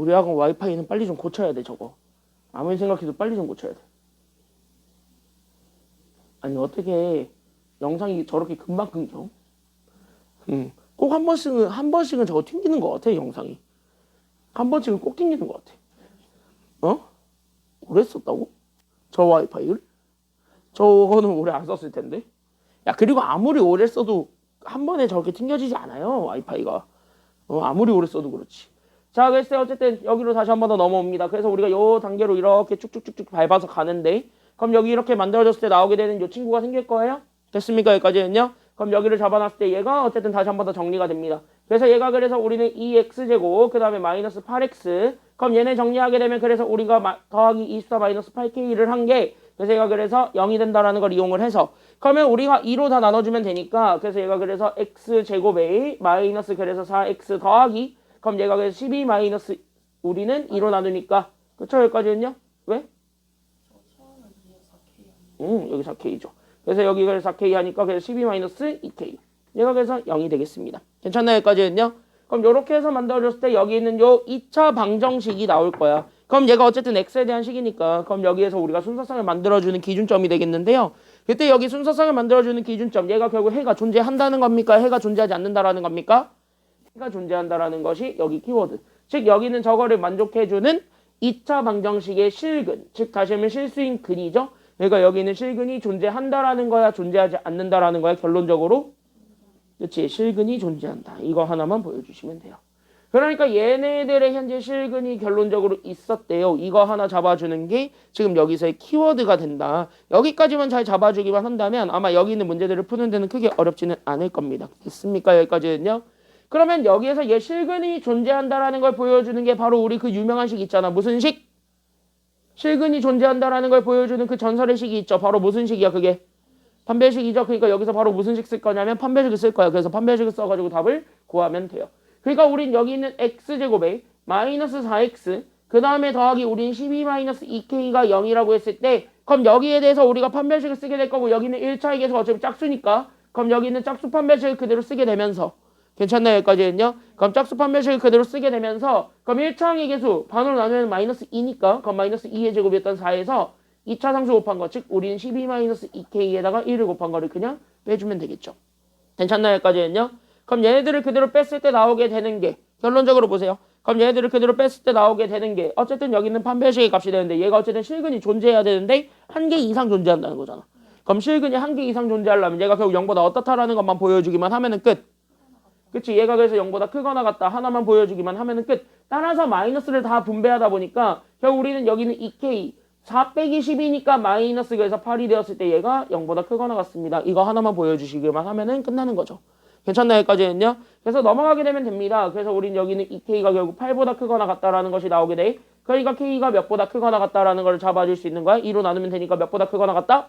우리 학원 와이파이는 빨리 좀 고쳐야 돼 저거. 아무리 생각해도 빨리 좀 고쳐야 돼. 아니 어떻게 영상이 저렇게 금방 끊겨? 꼭 한 번씩은 저거 튕기는 것 같아 영상이. 한 번씩은 꼭 튕기는 것 같아. 어? 오래 썼다고? 저 와이파이를? 저거는 오래 안 썼을 텐데. 야 그리고 아무리 오래 써도 한 번에 저렇게 튕겨지지 않아요 와이파이가. 아무리 오래 써도 그렇지. 자 그래서 어쨌든 여기로 다시 한 번 더 넘어옵니다. 그래서 우리가 요 단계로 이렇게 쭉쭉쭉쭉 밟아서 가는데 그럼 여기 이렇게 만들어졌을 때 나오게 되는 요 친구가 생길 거예요. 됐습니까 여기까지는요? 그럼 여기를 잡아놨을 때 얘가 어쨌든 다시 한 번 더 정리가 됩니다. 그래서 얘가 그래서 우리는 2x제곱 그 다음에 마이너스 8x 그럼 얘네 정리하게 되면 그래서 우리가 더하기 24 마이너스 8k를 한 게 그래서 얘가 그래서 0이 된다라는 걸 이용을 해서 그러면 우리가 2로 다 나눠주면 되니까 그래서 얘가 그래서 x제곱에 마이너스 그래서 4x 더하기 그럼 얘가 그래서 12 마이너스 우리는 2로 나누니까 그쵸 여기까지는요? 왜? 여기 4k죠. 그래서 여기 그래서 4k 하니까 그래서 12 마이너스 2k 얘가 그래서 0이 되겠습니다. 괜찮나요 여기까지는요? 그럼 요렇게 해서 만들어졌을 때 여기 있는 요 2차 방정식이 나올 거야. 그럼 얘가 어쨌든 x에 대한 식이니까 그럼 여기에서 우리가 순서상을 만들어주는 기준점이 되겠는데요. 그때 여기 순서상을 만들어주는 기준점 얘가 결국 해가 존재한다는 겁니까? 해가 존재하지 않는다라는 겁니까? 해가 존재한다라는 것이 여기 키워드. 즉 여기는 저거를 만족해주는 2차 방정식의 실근. 즉 다시 하면 실수인 근이죠. 그러니까 여기는 실근이 존재한다라는 거야 존재하지 않는다라는 거야 결론적으로. 그렇지 실근이 존재한다. 이거 하나만 보여주시면 돼요. 그러니까 얘네들의 현재 실근이 결론적으로 있었대요. 이거 하나 잡아주는 게 지금 여기서의 키워드가 된다. 여기까지만 잘 잡아주기만 한다면 아마 여기 있는 문제들을 푸는 데는 크게 어렵지는 않을 겁니다. 됐습니까? 여기까지는요. 그러면 여기에서 얘 실근이 존재한다라는 걸 보여주는 게 바로 우리 그 유명한 식 있잖아. 무슨 식? 실근이 존재한다라는 걸 보여주는 그 전설의 식이 있죠. 바로 무슨 식이야 그게? 판별식이죠. 그러니까 여기서 바로 무슨 식 쓸 거냐면 판별식을 쓸 거야. 그래서 판별식을 써가지고 답을 구하면 돼요. 그러니까 우린 여기 있는 x제곱에 마이너스 4x 그 다음에 더하기 우린 12 마이너스 2k가 0이라고 했을 때 그럼 여기에 대해서 우리가 판별식을 쓰게 될 거고 여기는 1차의 계수 어차피 짝수니까 그럼 여기는 짝수 판별식을 그대로 쓰게 되면서 괜찮나요 여기까지는요? 그럼 짝수 판별식을 그대로 쓰게 되면서 그럼 1차항의 계수 반으로 나누면 마이너스 2니까 그럼 마이너스 2의 제곱이었던 4에서 2차 상수 곱한 거 즉 우리는 12 마이너스 2k에다가 1을 곱한 거를 그냥 빼주면 되겠죠. 괜찮나요 여기까지는요? 그럼 얘네들을 그대로 뺐을 때 나오게 되는 게 결론적으로 보세요. 그럼 얘네들을 그대로 뺐을 때 나오게 되는 게 어쨌든 여기는 판별식의 값이 되는데 얘가 어쨌든 실근이 존재해야 되는데 한 개 이상 존재한다는 거잖아. 그럼 실근이 한 개 이상 존재하려면 얘가 결국 0보다 어떻다라는 것만 보여주기만 하면은 끝. 그치 얘가 그래서 0보다 크거나 같다 하나만 보여주기만 하면은 끝. 따라서 마이너스를 다 분배하다 보니까 결국 우리는 여기는 2k 4 빼기 10이니까 마이너스 그래서 8이 되었을 때 얘가 0보다 크거나 같습니다. 이거 하나만 보여주시기만 하면은 끝나는 거죠. 괜찮나요? 여기까지는요? 그래서 넘어가게 되면 됩니다. 그래서 우린 여기는 2k가 결국 8보다 크거나 같다라는 것이 나오게 돼. 그러니까 k가 몇보다 크거나 같다라는 걸 잡아줄 수 있는 거야. 2로 나누면 되니까 몇보다 크거나 같다?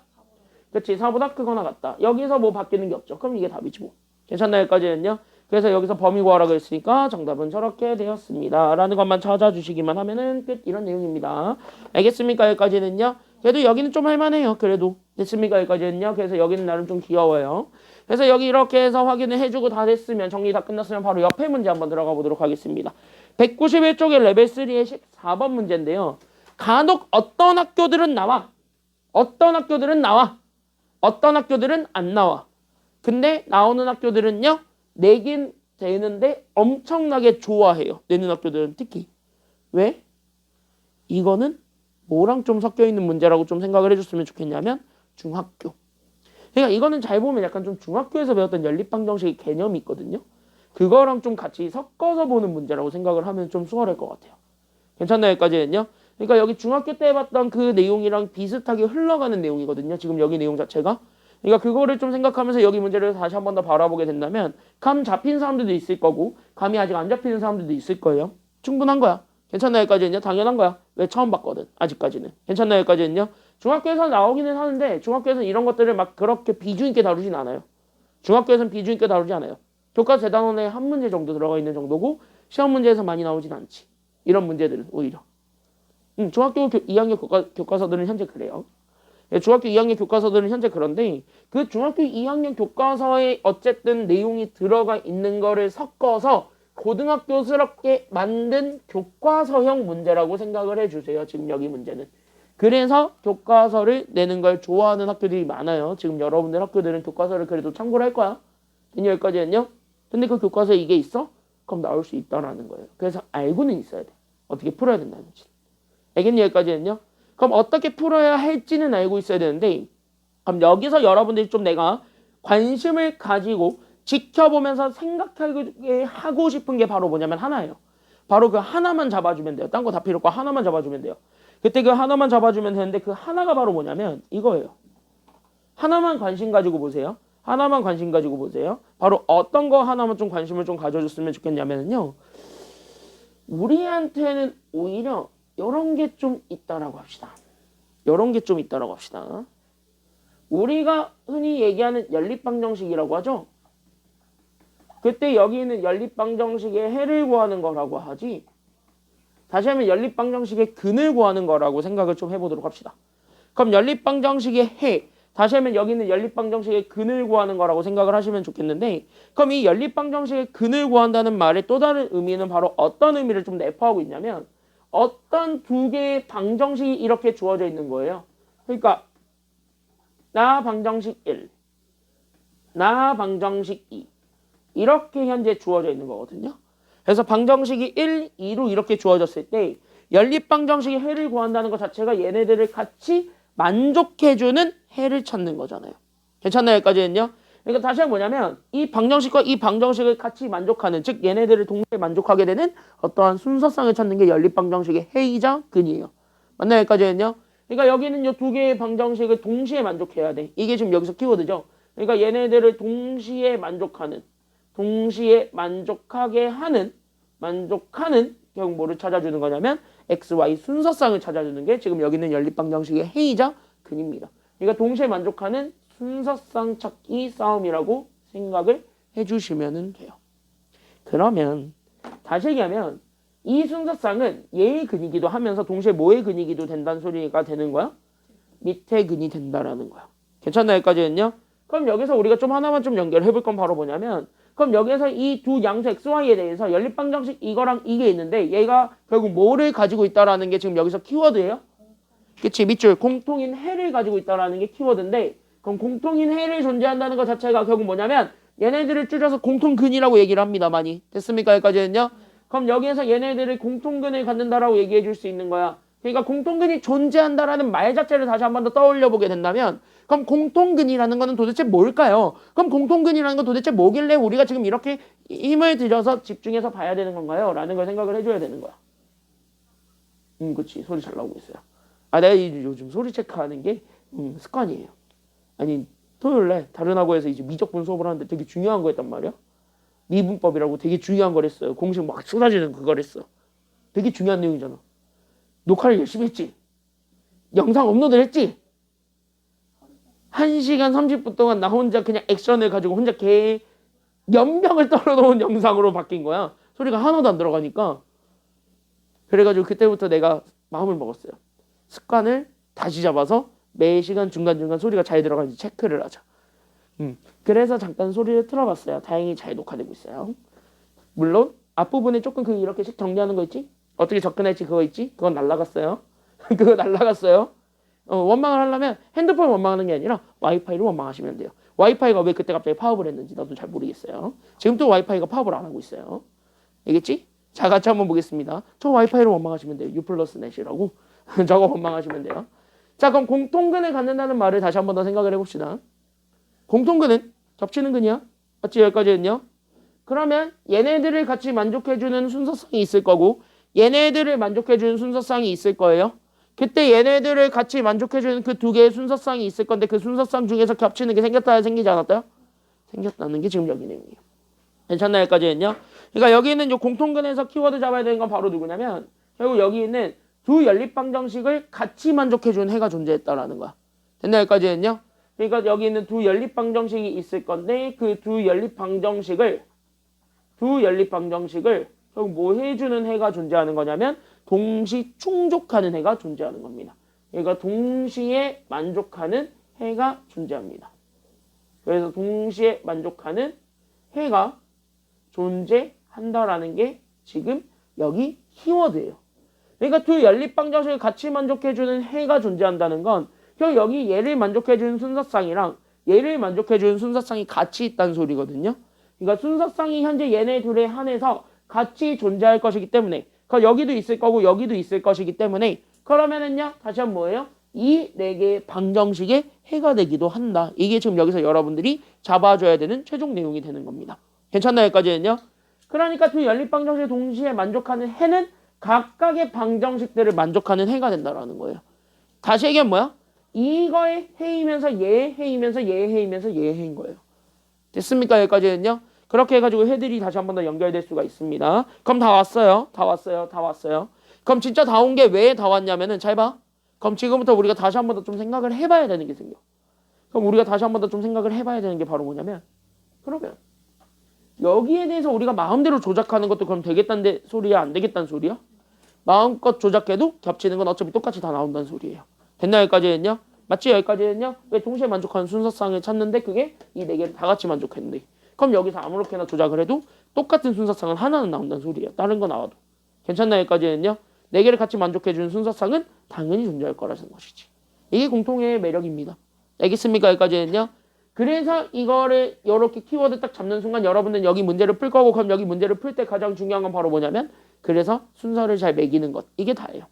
그치 4보다 크거나 같다. 여기서 뭐 바뀌는 게 없죠. 그럼 이게 답이지 뭐. 괜찮나요? 여기까지는요? 그래서 여기서 범위 구하라고 했으니까 정답은 저렇게 되었습니다. 라는 것만 찾아주시기만 하면은 끝 이런 내용입니다. 알겠습니까? 여기까지는요? 그래도 여기는 좀 할만해요. 그래도 됐습니까? 여기까지는요? 그래서 여기는 나름 좀 귀여워요. 그래서 여기 이렇게 해서 확인을 해주고 다 됐으면 정리 다 끝났으면 바로 옆에 문제 한번 들어가 보도록 하겠습니다. 191쪽의 레벨 3의 14번 문제인데요. 간혹 어떤 학교들은 나와. 어떤 학교들은 나와. 어떤 학교들은 안 나와. 근데 나오는 학교들은요. 내긴 되는데 엄청나게 좋아해요. 내는 학교들은 특히. 왜? 이거는 뭐랑 좀 섞여 있는 문제라고 좀 생각을 해줬으면 좋겠냐면 중학교. 그러니까 이거는 잘 보면 약간 좀 중학교에서 배웠던 연립방정식의 개념이 있거든요. 그거랑 좀 같이 섞어서 보는 문제라고 생각을 하면 좀 수월할 것 같아요. 괜찮나요? 여기까지는요? 그러니까 여기 중학교 때 봤던 그 내용이랑 비슷하게 흘러가는 내용이거든요. 지금 여기 내용 자체가. 그러니까 그거를 좀 생각하면서 여기 문제를 다시 한 번 더 바라보게 된다면 감 잡힌 사람들도 있을 거고 감이 아직 안 잡히는 사람들도 있을 거예요. 충분한 거야. 괜찮나요? 여기까지는요? 당연한 거야. 왜 처음 봤거든. 아직까지는. 괜찮나요? 여기까지는요? 중학교에서 나오기는 하는데 중학교에서는 이런 것들을 막 그렇게 비중 있게 다루진 않아요. 중학교에서는 비중 있게 다루지 않아요. 교과서 대단원에 한 문제 정도 들어가 있는 정도고 시험 문제에서 많이 나오진 않지. 이런 문제들은 오히려. 중학교 2학년 교과서들은 현재 그래요. 중학교 2학년 교과서들은 현재 그런데 그 중학교 2학년 교과서에 어쨌든 내용이 들어가 있는 거를 섞어서 고등학교스럽게 만든 교과서형 문제라고 생각을 해주세요. 지금 여기 문제는. 그래서 교과서를 내는 걸 좋아하는 학교들이 많아요. 지금 여러분들 학교들은 교과서를 그래도 참고를 할 거야. 여기까지는요. 근데 그 교과서에 이게 있어? 그럼 나올 수 있다라는 거예요. 그래서 알고는 있어야 돼. 어떻게 풀어야 된다는지. 알겠니? 여기까지는요. 그럼 어떻게 풀어야 할지는 알고 있어야 되는데, 그럼 여기서 여러분들이 좀 내가 관심을 가지고 지켜보면서 생각하게 하고 싶은 게 바로 뭐냐면 하나예요. 바로 그 하나만 잡아주면 돼요. 딴 거 다 필요 없고 하나만 잡아주면 돼요. 그때 그 하나만 잡아주면 되는데 그 하나가 바로 뭐냐면 이거예요. 하나만 관심 가지고 보세요. 하나만 관심 가지고 보세요. 바로 어떤 거 하나만 좀 관심을 좀 가져줬으면 좋겠냐면요. 우리한테는 오히려 이런 게 좀 있다라고 합시다. 이런 게 좀 있다라고 합시다. 우리가 흔히 얘기하는 연립방정식이라고 하죠. 그때 여기 있는 연립방정식의 해를 구하는 거라고 하지. 다시 하면 연립방정식의 근을 구하는 거라고 생각을 좀 해보도록 합시다. 그럼 연립방정식의 해, 다시 하면 여기 있는 연립방정식의 근을 구하는 거라고 생각을 하시면 좋겠는데, 그럼 이 연립방정식의 근을 구한다는 말의 또 다른 의미는 바로 어떤 의미를 좀 내포하고 있냐면 어떤 두 개의 방정식이 이렇게 주어져 있는 거예요. 그러니까 나 방정식 1, 나 방정식 2 이렇게 현재 주어져 있는 거거든요. 그래서 방정식이 1, 2로 이렇게 주어졌을 때 연립방정식의 해를 구한다는 것 자체가 얘네들을 같이 만족해주는 해를 찾는 거잖아요. 괜찮나요? 여기까지는요? 그러니까 다시 한번 뭐냐면 이 방정식과 이 방정식을 같이 만족하는, 즉 얘네들을 동시에 만족하게 되는 어떠한 순서상을 찾는 게 연립방정식의 해이자 근이에요. 맞나요? 여기까지는요? 그러니까 여기는 이 두 개의 방정식을 동시에 만족해야 돼. 이게 지금 여기서 키워드죠. 그러니까 얘네들을 동시에 만족하는, 동시에 만족하게 하는, 만족하는 결국 뭐를 찾아주는 거냐면 x, y 순서상을 찾아주는 게 지금 여기 있는 연립방정식의 해이자 근입니다. 그러니까 동시에 만족하는 순서상 찾기 싸움이라고 생각을 해주시면 돼요. 그러면 다시 얘기하면 이 순서상은 얘의 근이기도 하면서 동시에 뭐의 근이기도 된다는 소리가 되는 거야? 밑의 근이 된다라는 거야. 괜찮나요? 여기까지는요? 그럼 여기서 우리가 좀 하나만 좀 연결해 볼 건 바로 뭐냐면, 그럼 여기서 이 두 양수 xy에 대해서 연립방정식 이거랑 이게 있는데 얘가 결국 뭐를 가지고 있다라는 게 지금 여기서 키워드예요? 그치? 밑줄 공통인 해를 가지고 있다라는 게 키워드인데, 그럼 공통인 해를 존재한다는 것 자체가 결국 뭐냐면 얘네들을 줄여서 공통근이라고 얘기를 합니다. 많이 됐습니까? 여기까지는요? 그럼 여기에서 얘네들을 공통근을 갖는다라고 얘기해 줄 수 있는 거야. 그러니까 공통근이 존재한다라는 말 자체를 다시 한 번 더 떠올려 보게 된다면, 그럼 공통근이라는 거는 도대체 뭘까요? 그럼 공통근이라는 건 도대체 뭐길래 우리가 지금 이렇게 힘을 들여서 집중해서 봐야 되는 건가요? 라는 걸 생각을 해줘야 되는 거야. 그치. 소리 잘 나오고 있어요. 내가 요즘 소리 체크하는 게 습관이에요. 아니, 토요일에 다른 학원에서 이제 미적분 수업을 하는데 되게 중요한 거였단 말이야. 미분법이라고 되게 중요한 걸 했어요. 공식 막 쏟아지는 그걸 했어. 되게 중요한 내용이잖아. 녹화를 열심히 했지. 영상 업로드를 했지. 1시간 30분 동안 나 혼자 그냥 액션을 가지고 혼자 연병을 떨어놓은 영상으로 바뀐 거야. 소리가 하나도 안 들어가니까. 그래가지고 그때부터 내가 마음을 먹었어요. 습관을 다시 잡아서 매 시간 중간중간 소리가 잘 들어가는지 체크를 하자. 그래서 잠깐 소리를 틀어봤어요. 다행히 잘 녹화되고 있어요. 물론 앞부분에 조금 이렇게씩 정리하는 거 있지? 어떻게 접근할지 그거 있지? 그건 날라갔어요. 그거 날라갔어요. 원망을 하려면 핸드폰 원망하는 게 아니라 와이파이로 원망하시면 돼요. 와이파이가 왜 그때 갑자기 파업을 했는지 나도 잘 모르겠어요. 지금 또 와이파이가 파업을 안 하고 있어요. 알겠지? 자, 같이 한번 보겠습니다. 저 와이파이로 원망하시면 돼요. U 플러스 넷이라고. 저거 원망하시면 돼요. 자, 그럼 공통근을 갖는다는 말을 다시 한번 더 생각을 해봅시다. 공통근은 겹치는 근이야. 맞지? 여기까지는요. 그러면 얘네들을 같이 만족해주는 순서상이 있을 거고 얘네들을 만족해주는 순서상이 있을 거예요. 그때 얘네들을 같이 만족해주는 그 두 개의 순서상이 있을 건데 그 순서상 중에서 겹치는 게 생겼다 생기지 않았다요? 생겼다는 게 지금 여기 내용이에요. 괜찮나요? 여기까지는요. 그러니까 여기 있는 이 공통근에서 키워드 잡아야 되는 건 바로 누구냐면 결국 여기 있는 두 연립방정식을 같이 만족해주는 해가 존재했다라는 거야. 됐나요? 여기까지는요. 그러니까 여기 있는 두 연립방정식이 있을 건데 그 두 연립방정식을 결국 뭐 해주는 해가 존재하는 거냐면 동시 충족하는 해가 존재하는 겁니다. 그러니까 동시에 만족하는 해가 존재합니다. 그래서 동시에 만족하는 해가 존재합니다. 한다라는 게 지금 여기 키워드예요. 그러니까 두 연립방정식을 같이 만족해주는 해가 존재한다는 건 결국 여기 얘를 만족해주는 순서쌍이랑 얘를 만족해주는 순서쌍이 같이 있다는 소리거든요. 그러니까 순서쌍이 현재 얘네 둘에 한해서 같이 존재할 것이기 때문에 여기도 있을 거고 여기도 있을 것이기 때문에 그러면은요 다시 한번 뭐예요? 이 네 개의 방정식의 해가 되기도 한다. 이게 지금 여기서 여러분들이 잡아줘야 되는 최종 내용이 되는 겁니다. 괜찮나요? 여기까지는요? 그러니까 두 연립방정식을 동시에 만족하는 해는 각각의 방정식들을 만족하는 해가 된다라는 거예요. 다시 얘기하면 뭐야? 이거의 해이면서 얘의 해이면서 얘의 해이면서 얘의 해인 거예요. 됐습니까? 여기까지는요? 그렇게 해가지고 해들이 다시 한 번 더 연결될 수가 있습니다. 그럼 다 왔어요. 다 왔어요. 다 왔어요. 그럼 진짜 다 온 게 왜 다 왔냐면은 잘 봐. 그럼 지금부터 우리가 다시 한 번 더 좀 생각을 해봐야 되는 게 생겨. 그럼 우리가 다시 한 번 더 좀 생각을 해봐야 되는 게 바로 뭐냐면 그러면 여기에 대해서 우리가 마음대로 조작하는 것도 그럼 되겠다는 소리야? 안 되겠다는 소리야? 마음껏 조작해도 겹치는 건 어차피 똑같이 다 나온다는 소리예요. 됐나 여기까지는요? 맞지? 여기까지는요? 왜 동시에 만족하는 순서쌍을 찾는데 그게 이 네 개를 다 같이 만족했는데 그럼 여기서 아무렇게나 조작을 해도 똑같은 순서쌍은 하나는 나온다는 소리예요. 다른 거 나와도. 괜찮나 여기까지는요? 네 개를 같이 만족해주는 순서쌍은 당연히 존재할 거라는 것이지. 이게 공통의 매력입니다. 알겠습니까? 여기까지는요? 그래서 이거를 이렇게 키워드 딱 잡는 순간 여러분은 여기 문제를 풀 거고 그럼 여기 문제를 풀 때 가장 중요한 건 바로 뭐냐면 그래서 순서를 잘 매기는 것. 이게 다예요.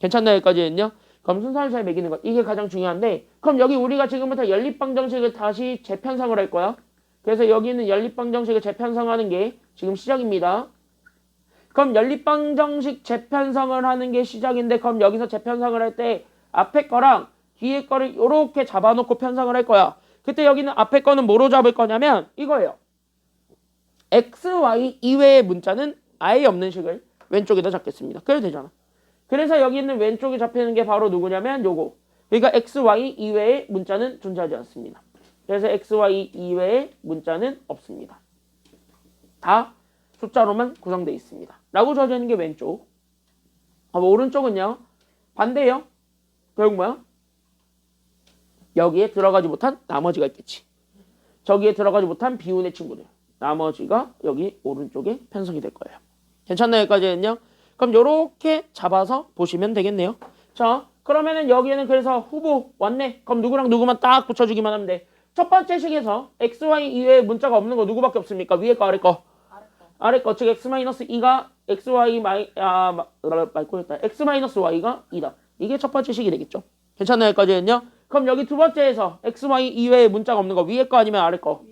괜찮나요? 여기까지는요? 그럼 순서를 잘 매기는 것. 이게 가장 중요한데 그럼 여기 우리가 지금부터 연립방정식을 다시 재편성을 할 거야. 그래서 여기는 연립방정식을 재편성하는 게 지금 시작입니다. 그럼 연립방정식 재편성을 하는 게 시작인데 그럼 여기서 재편성을 할 때 앞에 거랑 뒤에 거를 이렇게 잡아놓고 편성을 할 거야. 그때 여기는 앞에 거는 뭐로 잡을 거냐면 이거예요. x, y 이외의 문자는 아예 없는 식을 왼쪽에다 잡겠습니다. 그래도 되잖아. 그래서 여기 있는 왼쪽에 잡히는 게 바로 누구냐면 요거. 그러니까 x, y 이외의 문자는 존재하지 않습니다. 그래서 x, y 이외의 문자는 없습니다. 다 숫자로만 구성되어 있습니다. 라고 주어져 있는 게 왼쪽. 오른쪽은요. 반대예요. 결국 뭐야? 여기에 들어가지 못한 나머지가 있겠지. 저기에 들어가지 못한 비운의 친구들. 나머지가 여기 오른쪽에 편성이 될 거예요. 괜찮나요? 여기까지는요? 그럼 요렇게 잡아서 보시면 되겠네요. 자, 그러면은 여기에는 그래서 후보 왔네. 그럼 누구랑 누구만 딱 붙여주기만 하면 돼. 첫 번째 식에서 x, y 이외에 문자가 없는 거 누구밖에 없습니까? 위에 거, 아래 거. 아래 거, 즉 x-2가 x-y가 2다. 이게 첫 번째 식이 되겠죠. 괜찮나요? 여기까지는요? 그럼 여기 두 번째에서 x, y 이외에 문자가 없는 거 위에 거 아니면 아래 거?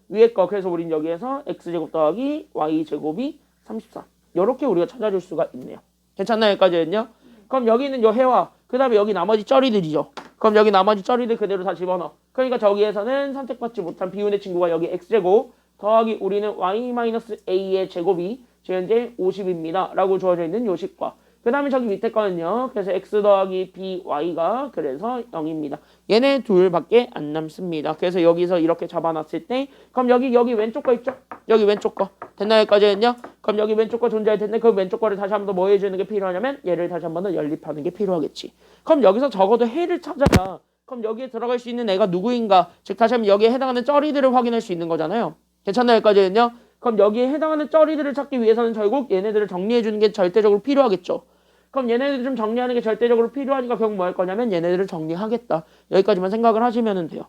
위에 거. 그래서 우린 여기에서 x제곱 더하기 y제곱이 34. 이렇게 우리가 찾아줄 수가 있네요. 괜찮나요? 여기까지는요? 그럼 여기 있는 요 해와 그 다음에 여기 나머지 쩌리들이죠. 그럼 여기 나머지 쩌리들 그대로 다 집어넣어. 그러니까 저기에서는 선택받지 못한 비운의 친구가 여기 x제곱 더하기 우리는 y-a의 제곱이 현재 50입니다. 라고 주어져 있는 요식과 그 다음에 저기 밑에 거는요. 그래서 x 더하기 by가 그래서 0입니다. 얘네 둘밖에 안 남습니다. 그래서 여기서 이렇게 잡아놨을 때 그럼 여기 왼쪽 거 있죠? 여기 왼쪽 거. 됐나요? 여기까지는요? 그럼 여기 왼쪽 거 존재할 텐데 그 왼쪽 거를 다시 한 번 더 뭐 해주는 게 필요하냐면 얘를 다시 한 번 더 연립하는 게 필요하겠지. 그럼 여기서 적어도 해를 찾아야 그럼 여기에 들어갈 수 있는 애가 누구인가? 즉 다시 한번 여기에 해당하는 쩌리들을 확인할 수 있는 거잖아요. 괜찮나요? 여기까지는요? 그럼 여기에 해당하는 쩌리들을 찾기 위해서는 결국 얘네들을 정리해주는 게 절대적으로 필요하겠죠. 그럼 얘네들 좀 정리하는 게 절대적으로 필요하니까 결국 뭐 할 거냐면 얘네들을 정리하겠다. 여기까지만 생각을 하시면 돼요.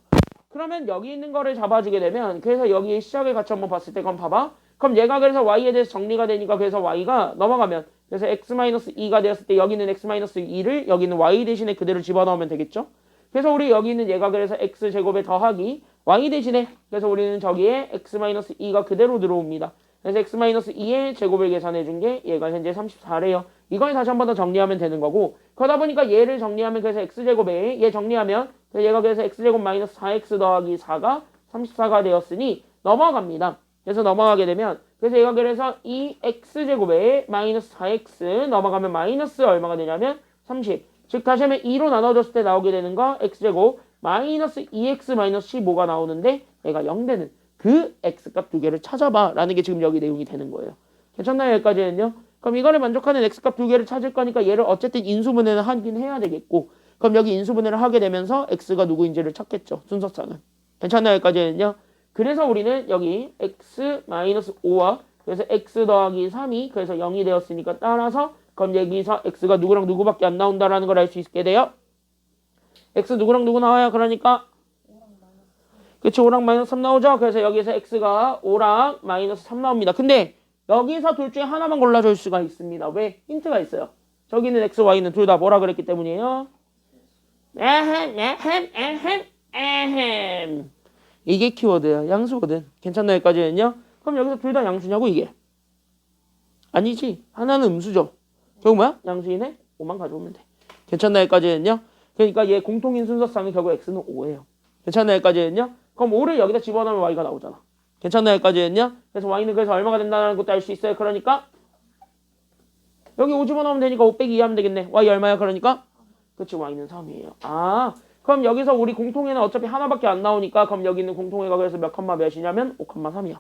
그러면 여기 있는 거를 잡아주게 되면 그래서 여기 시작을 같이 한번 봤을 때 그럼 봐봐. 그럼 얘가 그래서 y에 대해서 정리가 되니까 그래서 y가 넘어가면 그래서 x-2가 되었을 때 여기는 x-2를 여기는 y 대신에 그대로 집어넣으면 되겠죠. 그래서 우리 여기 있는 얘가 그래서 x제곱에 더하기 y 대신에 그래서 우리는 저기에 x-2가 그대로 들어옵니다. 그래서 x-2의 제곱을 계산해 준 게 얘가 현재 34래요. 이걸 다시 한 번 더 정리하면 되는 거고 그러다 보니까 얘를 정리하면 그래서 x제곱에 얘 정리하면 얘가 그래서 x제곱 마이너스 4x 더하기 4가 34가 되었으니 넘어갑니다. 그래서 넘어가게 되면 그래서 얘가 그래서 이 x제곱에 마이너스 4x 넘어가면 마이너스 얼마가 되냐면 30. 즉 다시 하면 2로 나눠줬을 때 나오게 되는 거 x제곱 마이너스 2x 마이너스 15가 나오는데 얘가 0 되는 그 x값 두 개를 찾아봐 라는 게 지금 여기 내용이 되는 거예요. 괜찮나요? 여기까지는요? 그럼 이거를 만족하는 x값 두 개를 찾을 거니까 얘를 어쨌든 인수분해는 하긴 해야 되겠고 그럼 여기 인수분해를 하게 되면서 x가 누구인지를 찾겠죠. 순서상은. 괜찮나요? 여기까지는요? 그래서 우리는 여기 x-5와 그래서 x 더하기 3이 그래서 0이 되었으니까 따라서 그럼 여기서 x가 누구랑 누구밖에 안 나온다라는 걸 알 수 있게 돼요. x 누구랑 누구 나와요? 그러니까 그치 5랑 마이너스 3 나오죠? 그래서 여기서 x가 5랑 마이너스 3 나옵니다. 근데 여기서 둘 중에 하나만 골라줄 수가 있습니다. 왜? 힌트가 있어요. 저기는 x, y는 둘 다 뭐라 그랬기 때문이에요? 에헴. 이게 키워드야. 양수거든. 괜찮나 여기까지는요? 그럼 여기서 둘 다 양수냐고 이게? 아니지. 하나는 음수죠. 결국 뭐야? 양수이네? 5만 가져오면 돼. 괜찮나 여기까지는요? 그러니까 얘 공통인 순서상은 결국 x는 5예요. 괜찮나 여기까지는요? 그럼 5를 여기다 집어넣으면 y가 나오잖아. 괜찮나 여기까지는요? 그래서 y는 그래서 얼마가 된다는 것도 알 수 있어요. 그러니까 여기 5 집어넣으면 되니까 5 빼기 2 하면 되겠네. y 얼마야? 그러니까 그치 y는 3이에요. 아 그럼 여기서 우리 공통에는 어차피 하나밖에 안 나오니까 그럼 여기 있는 공통에가 그래서 몇 컴마 몇이냐면 5,3이야.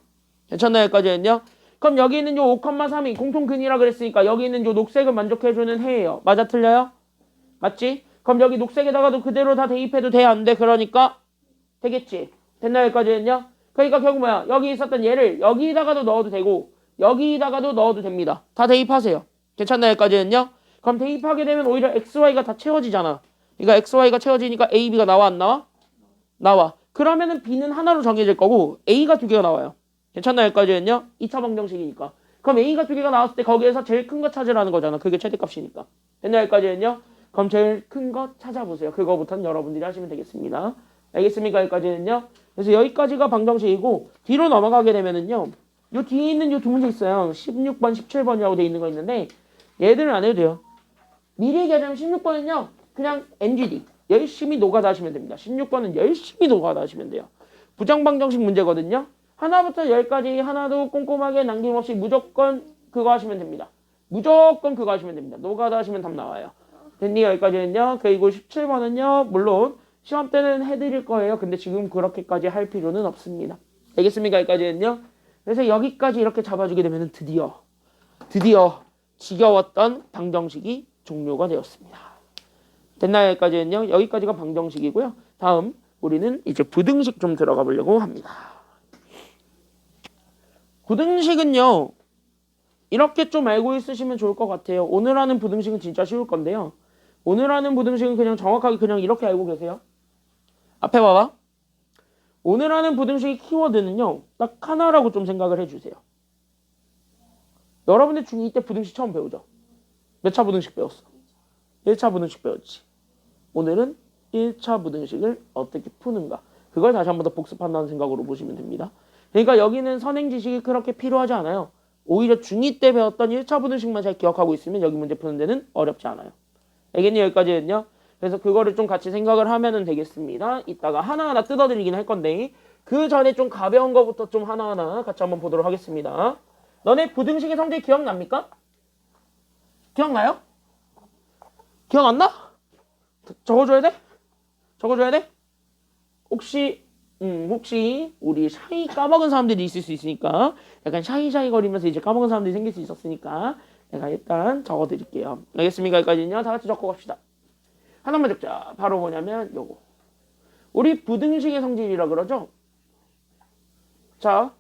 괜찮나 여기까지는요? 그럼 여기 있는 요 5,3이 공통근이라 그랬으니까 여기 있는 요 녹색을 만족해주는 해예요. 맞아 틀려요? 맞지? 그럼 여기 녹색에다가도 그대로 다 대입해도 돼? 안 돼? 그러니까 되겠지? 됐나 여기까지는요? 그러니까 결국 뭐야? 여기 있었던 얘를 여기다가도 넣어도 되고 여기다가도 넣어도 됩니다. 다 대입하세요. 괜찮나 여기까지는요? 그럼 대입하게 되면 오히려 XY가 다 채워지잖아. 그러니까 XY가 채워지니까 A, B가 나와 안 나와? 나와. 그러면은 B는 하나로 정해질 거고 A가 두 개가 나와요. 괜찮나 여기까지는요? 2차 방정식이니까. 그럼 A가 두 개가 나왔을 때 거기에서 제일 큰 거 찾으라는 거잖아. 그게 최대값이니까. 됐나 여기까지는요? 그럼 제일 큰 거 찾아보세요. 그거부터는 여러분들이 하시면 되겠습니다. 알겠습니까? 여기까지는요? 그래서 여기까지가 방정식이고 뒤로 넘어가게 되면은요. 요 뒤에 있는 요 두 문제 있어요. 16번, 17번이라고 돼 있는 거 있는데 얘들은 안 해도 돼요. 미리 얘기하자면 16번은요. 그냥 NGD. 열심히 노가다 하시면 됩니다. 16번은 열심히 노가다 하시면 돼요. 부정방정식 문제거든요. 하나부터 10까지 하나도 꼼꼼하게 남김없이 무조건 그거 하시면 됩니다. 무조건 그거 하시면 됩니다. 노가다 하시면 답 나와요. 됐니? 여기까지는요. 그리고 17번은요. 물론 시험 때는 해드릴 거예요. 근데 지금 그렇게까지 할 필요는 없습니다. 알겠습니까? 여기까지는요. 그래서 여기까지 이렇게 잡아주게 되면 드디어 지겨웠던 방정식이 종료가 되었습니다. 됐나요? 여기까지는요. 여기까지가 방정식이고요. 다음 우리는 이제 부등식 좀 들어가 보려고 합니다. 부등식은요. 이렇게 좀 알고 있으시면 좋을 것 같아요. 오늘 하는 부등식은 진짜 쉬울 건데요. 오늘 하는 부등식은 그냥 정확하게 그냥 이렇게 알고 계세요. 앞에 봐봐. 오늘 하는 부등식의 키워드는요. 딱 하나라고 좀 생각을 해주세요. 여러분들 중2 때 부등식 처음 배우죠? 몇 차 부등식 배웠어? 1차 부등식 배웠지. 오늘은 1차 부등식을 어떻게 푸는가. 그걸 다시 한 번 더 복습한다는 생각으로 보시면 됩니다. 그러니까 여기는 선행 지식이 그렇게 필요하지 않아요. 오히려 중2 때 배웠던 1차 부등식만 잘 기억하고 있으면 여기 문제 푸는 데는 어렵지 않아요. 알겠니? 여기까지는요. 그래서 그거를 좀 같이 생각을 하면 되겠습니다. 이따가 하나하나 뜯어드리긴 할 건데 그 전에 좀 가벼운 거부터 좀 하나하나 같이 한번 보도록 하겠습니다. 너네 부등식의 성질 기억납니까? 기억나요? 기억 안 나? 적어줘야 돼? 적어줘야 돼? 혹시 우리 샤이 까먹은 사람들이 있을 수 있으니까 약간 샤이샤이 거리면서 이제 까먹은 사람들이 생길 수 있었으니까 내가 일단 적어드릴게요. 알겠습니까? 여기까지는요. 다 같이 적고 갑시다. 하나만 적자. 바로 뭐냐면 요거. 우리 부등식의 성질이라 그러죠? 자,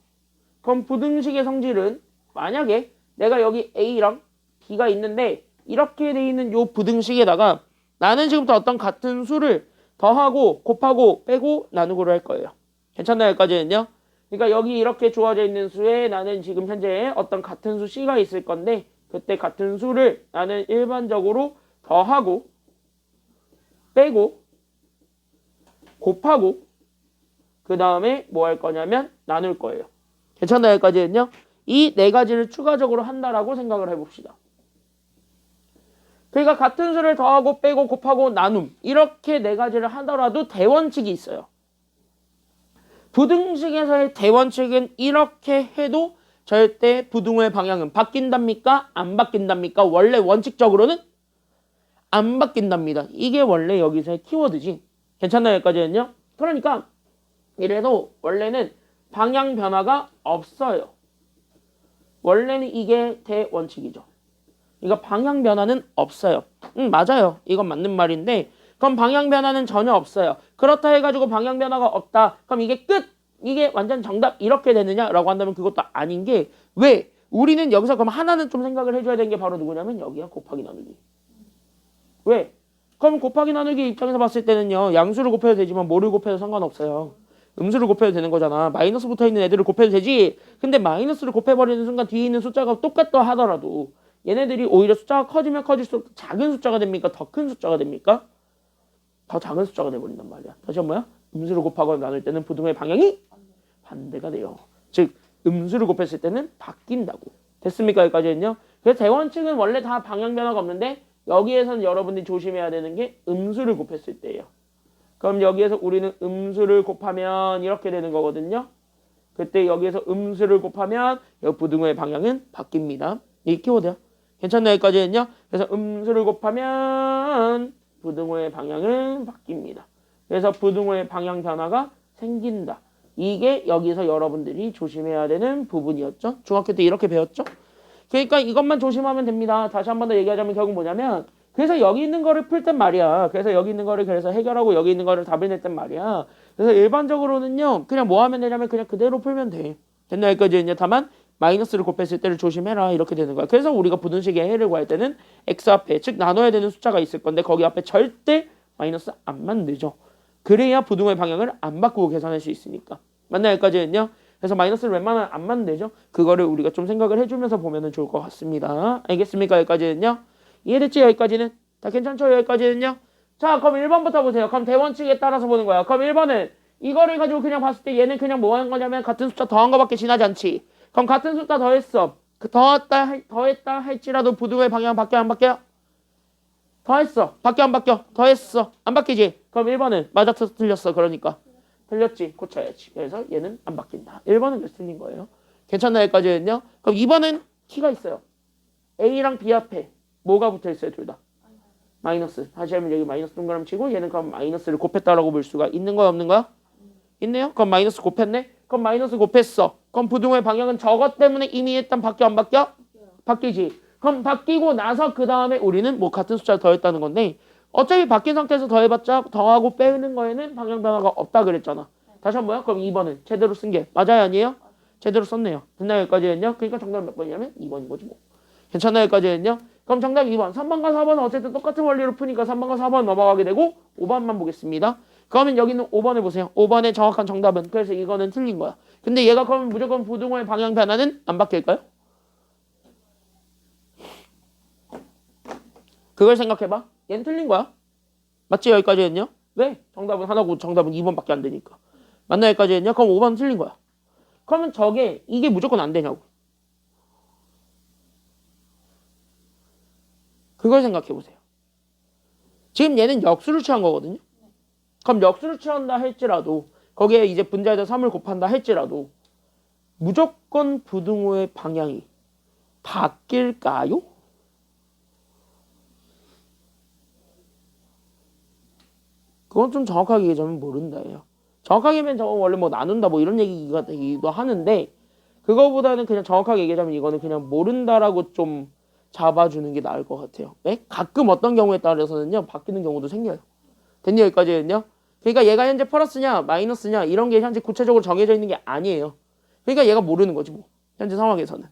그럼 부등식의 성질은 만약에 내가 여기 A랑 B가 있는데 이렇게 돼 있는 요 부등식에다가 나는 지금부터 어떤 같은 수를 더하고 곱하고 빼고 나누고를 할 거예요. 괜찮나요? 여기까지는요? 그러니까 여기 이렇게 주어져 있는 수에 나는 지금 현재 어떤 같은 수 C가 있을 건데 그때 같은 수를 나는 일반적으로 더하고 빼고 곱하고 그 다음에 뭐 할 거냐면 나눌 거예요. 괜찮나요? 여기까지는요? 이 네 가지를 추가적으로 한다라고 생각을 해봅시다. 그러니까 같은 수를 더하고 빼고 곱하고 나눔 이렇게 네 가지를 하더라도 대원칙이 있어요. 부등식에서의 대원칙은 이렇게 해도 절대 부등호의 방향은 바뀐답니까? 안 바뀐답니까? 원래 원칙적으로는 안 바뀐답니다. 이게 원래 여기서의 키워드지. 괜찮나요? 여기까지는요? 그러니까 이래도 원래는 방향 변화가 없어요. 원래는 이게 대원칙이죠. 그러니까 방향 변화는 없어요. 맞아요. 이건 맞는 말인데 그럼 방향 변화는 전혀 없어요. 그렇다 해가지고 방향 변화가 없다. 그럼 이게 끝! 이게 완전 정답 이렇게 되느냐라고 한다면 그것도 아닌 게 왜? 우리는 여기서 그럼 하나는 좀 생각을 해줘야 되는 게 바로 누구냐면 여기야 곱하기 나누기. 왜? 그럼 곱하기 나누기 입장에서 봤을 때는요. 양수를 곱해도 되지만 뭐를 곱해도 상관없어요. 음수를 곱해도 되는 거잖아. 마이너스 붙어있는 애들을 곱해도 되지. 근데 마이너스를 곱해버리는 순간 뒤에 있는 숫자가 똑같다 하더라도 얘네들이 오히려 숫자가 커지면 커질수록 작은 숫자가 됩니까? 더 큰 숫자가 됩니까? 더 작은 숫자가 돼버린단 말이야. 다시 한 번요. 음수를 곱하거나 나눌 때는 부등호의 방향이 반대가 돼요. 즉 음수를 곱했을 때는 바뀐다고. 됐습니까? 여기까지는요. 그래서 대원칙은 원래 다 방향 변화가 없는데 여기에서는 여러분들이 조심해야 되는 게 음수를 곱했을 때예요. 그럼 여기에서 우리는 음수를 곱하면 이렇게 되는 거거든요. 그때 여기에서 음수를 곱하면 이 부등호의 방향은 바뀝니다. 이 키워드야. 괜찮나요? 여기까지는요. 그래서 음수를 곱하면 부등호의 방향은 바뀝니다. 그래서 부등호의 방향 변화가 생긴다. 이게 여기서 여러분들이 조심해야 되는 부분이었죠. 중학교 때 이렇게 배웠죠. 그러니까 이것만 조심하면 됩니다. 다시 한 번 더 얘기하자면 결국 뭐냐면 그래서 여기 있는 거를 풀 땐 말이야. 그래서 여기 있는 거를 그래서 해결하고 여기 있는 거를 답을 낼 땐 말이야. 그래서 일반적으로는요. 그냥 뭐 하면 되냐면 그냥 그대로 풀면 돼. 됐나 여기까지 이제 다만 마이너스를 곱했을 때를 조심해라 이렇게 되는 거야. 그래서 우리가 부등식의 해를 구할 때는 x 앞에 즉 나눠야 되는 숫자가 있을 건데 거기 앞에 절대 마이너스 안 만들죠. 그래야 부등호의 방향을 안 바꾸고 계산할 수 있으니까. 맞나 여기까지는요. 그래서 마이너스를 웬만하면 안 만들죠. 그거를 우리가 좀 생각을 해주면서 보면 좋을 것 같습니다. 알겠습니까? 여기까지는요. 이해됐지? 여기까지는? 다 괜찮죠? 여기까지는요. 자 그럼 1번부터 보세요. 그럼 대원칙에 따라서 보는 거야. 그럼 1번은 이거를 가지고 그냥 봤을 때 얘는 그냥 뭐 하는 거냐면 같은 숫자 더한 거밖에 지나지 않지. 그럼 같은 숫자 더했어. 그 더했다 할지라도 부등호의 방향 바뀌어 안 바뀌어? 더했어. 바뀌어 안 바뀌어? 더했어. 안 바뀌지? 그럼 1번은 맞았어 틀렸어. 그러니까. 틀렸지. 고쳐야지. 그래서 얘는 안 바뀐다. 1번은 그래서 틀린 거예요. 괜찮나 여기까지는요? 그럼 2번은 키가 있어요. A랑 B 앞에 뭐가 붙어 있어요? 둘 다. 마이너스. 다시 하면 여기 마이너스 동그라미 치고 얘는 그럼 마이너스를 곱했다라고 볼 수가 있는 거야 없는 거야? 있네요. 그럼 마이너스 곱했네. 그럼 마이너스 곱했어. 그럼 부등호의 방향은 저것 때문에 이미 일단 바뀌어 안 바뀌어? 바뀌지. 그럼 바뀌고 나서 그 다음에 우리는 뭐 같은 숫자를 더했다는 건데 어차피 바뀐 상태에서 더해봤자 더하고 빼는 거에는 방향 변화가 없다 그랬잖아. 다시 한 번요. 그럼 2번은 제대로 쓴 게 맞아요 아니에요? 제대로 썼네요. 됐나요 여기까지는요? 그러니까 정답은 몇 번이냐면 2번인 거지 뭐. 괜찮나요 여기까지는요? 그럼 정답 2번. 3번과 4번은 어쨌든 똑같은 원리로 푸니까 3번과 4번 넘어가게 되고 5번만 보겠습니다. 그러면 여기는 5번을 보세요. 5번의 정확한 정답은 그래서 이거는 틀린 거야. 근데 얘가 그러면 무조건 부등호의 방향 변화는 안 바뀔까요? 그걸 생각해봐. 얘는 틀린 거야. 맞지 여기까지는요? 왜? 정답은 하나고 정답은 2번밖에 안 되니까. 맞나 여기까지는요? 그럼 5번은 틀린 거야. 그러면 이게 무조건 안 되냐고. 그걸 생각해보세요. 지금 얘는 역수를 취한 거거든요. 그럼 역수를 취한다 할지라도 거기에 이제 분자에다 3을 곱한다 할지라도 무조건 부등호의 방향이 바뀔까요? 그건 좀 정확하게 얘기하자면 모른다예요. 정확하게 얘기하면 저건 원래 뭐 나눈다 뭐 이런 얘기가 되기도 하는데 그거보다는 그냥 정확하게 얘기하자면 이거는 그냥 모른다라고 좀 잡아주는 게 나을 것 같아요. 네? 가끔 어떤 경우에 따라서는요 바뀌는 경우도 생겨요. 됐니 여기까지는요? 그러니까 얘가 현재 플러스냐 마이너스냐 이런 게 현재 구체적으로 정해져 있는 게 아니에요. 그러니까 얘가 모르는 거지 뭐 현재 상황에서는.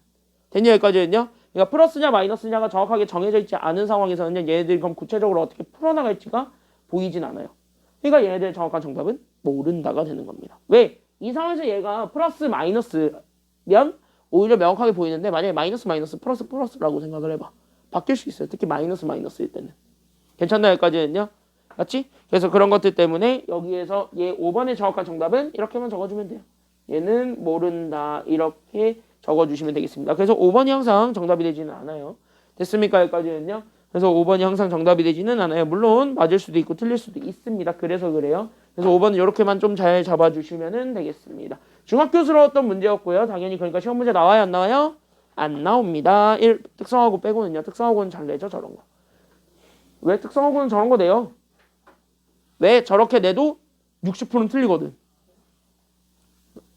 됐니 여기까지는요? 그러니까 플러스냐 마이너스냐가 정확하게 정해져 있지 않은 상황에서는요 얘네들이 그럼 구체적으로 어떻게 풀어나갈지가 보이진 않아요. 그러니까 얘네들의 정확한 정답은 모른다가 되는 겁니다. 왜? 이 상황에서 얘가 플러스 마이너스면 오히려 명확하게 보이는데 만약에 마이너스 플러스 플러스라고 생각을 해봐. 바뀔 수 있어요. 특히 마이너스일 때는. 괜찮나요? 여기까지는요? 맞지? 그래서 그런 것들 때문에 여기에서 얘 5번의 정확한 정답은 이렇게만 적어주면 돼요. 얘는 모른다. 이렇게 적어주시면 되겠습니다. 그래서 5번이 항상 정답이 되지는 않아요. 됐습니까? 여기까지는요? 그래서 5번이 항상 정답이 되지는 않아요. 물론 맞을 수도 있고 틀릴 수도 있습니다. 그래서 그래요. 그래서 5번은 이렇게만 좀 잘 잡아주시면 되겠습니다. 중학교스러웠던 문제였고요. 당연히 그러니까 시험 문제 나와요? 안 나와요? 안 나옵니다. 1 특성화고 빼고는요. 특성화고는 잘 내죠. 저런 거. 왜 특성화고는 저런 거 내요? 왜 저렇게 내도 60%는 틀리거든.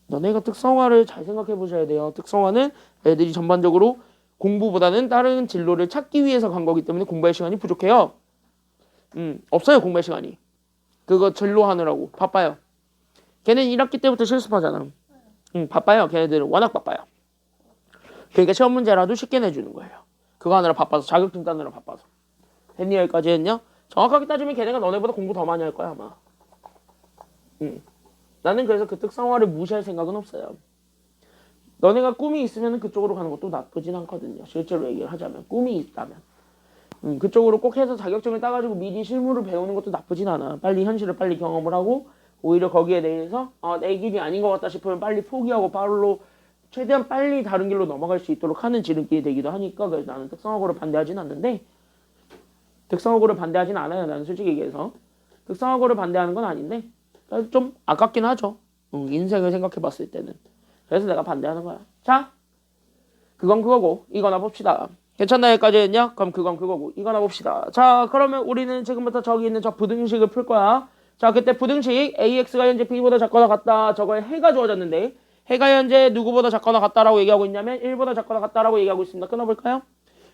너네가 특성화를 잘 생각해 보셔야 돼요. 특성화는 애들이 전반적으로 공부보다는 다른 진로를 찾기 위해서 간 거기 때문에 공부할 시간이 부족해요. 없어요 공부할 시간이. 그거 진로 하느라고 바빠요. 걔는 1학기 때부터 실습하잖아. 바빠요. 걔네들은 워낙 바빠요. 그러니까 시험 문제라도 쉽게 내주는 거예요. 그거 하느라 바빠서 자격증 따느라 바빠서. 됐니 여기까지 했냐? 정확하게 따지면 걔네가 너네보다 공부 더 많이 할 거야 아마. 나는 그래서 그 특성화를 무시할 생각은 없어요. 너네가 꿈이 있으면 그쪽으로 가는 것도 나쁘진 않거든요. 실제로 얘기를 하자면 꿈이 있다면 그쪽으로 꼭 해서 자격증을 따가지고 미리 실무를 배우는 것도 나쁘진 않아. 빨리 현실을 빨리 경험을 하고 오히려 거기에 대해서 내 길이 아닌 것 같다 싶으면 빨리 포기하고 바로 최대한 빨리 다른 길로 넘어갈 수 있도록 하는 지름길이 되기도 하니까 그래서 나는 특성화고를 반대하진 않는데 특성화고를 반대하진 않아요. 나는 솔직히 얘기해서 특성화고를 반대하는 건 아닌데 좀 아깝긴 하죠. 인생을 생각해 봤을 때는. 그래서 내가 반대하는 거야. 자, 그건 그거고 이거나 봅시다. 괜찮나 여기까지 했냐? 그럼 그건 그거고 이거나 봅시다. 자, 그러면 우리는 지금부터 저기 있는 저 부등식을 풀 거야. 자, 그때 부등식 AX가 현재 B보다 작거나 같다. 저거에 해가 주어졌는데 해가 현재 누구보다 작거나 같다라고 얘기하고 있냐면 1보다 작거나 같다라고 얘기하고 있습니다. 끊어볼까요?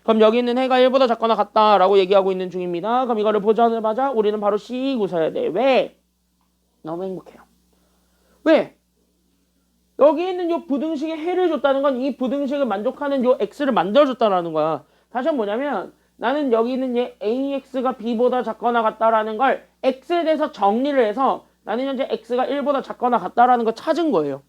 그럼 여기 있는 해가 1보다 작거나 같다라고 얘기하고 있는 중입니다. 그럼 이거를 보자마자 우리는 바로 씩 웃어야 돼. 왜? 너무 행복해요. 왜? 여기 있는 요 부등식에 해를 줬다는 건 이 부등식을 만족하는 요 x를 만들어줬다는 거야. 다시 한번 뭐냐면 나는 여기 있는 얘 ax가 b보다 작거나 같다라는 걸 x에 대해서 정리를 해서 나는 현재 x가 1보다 작거나 같다라는 걸 찾은 거예요.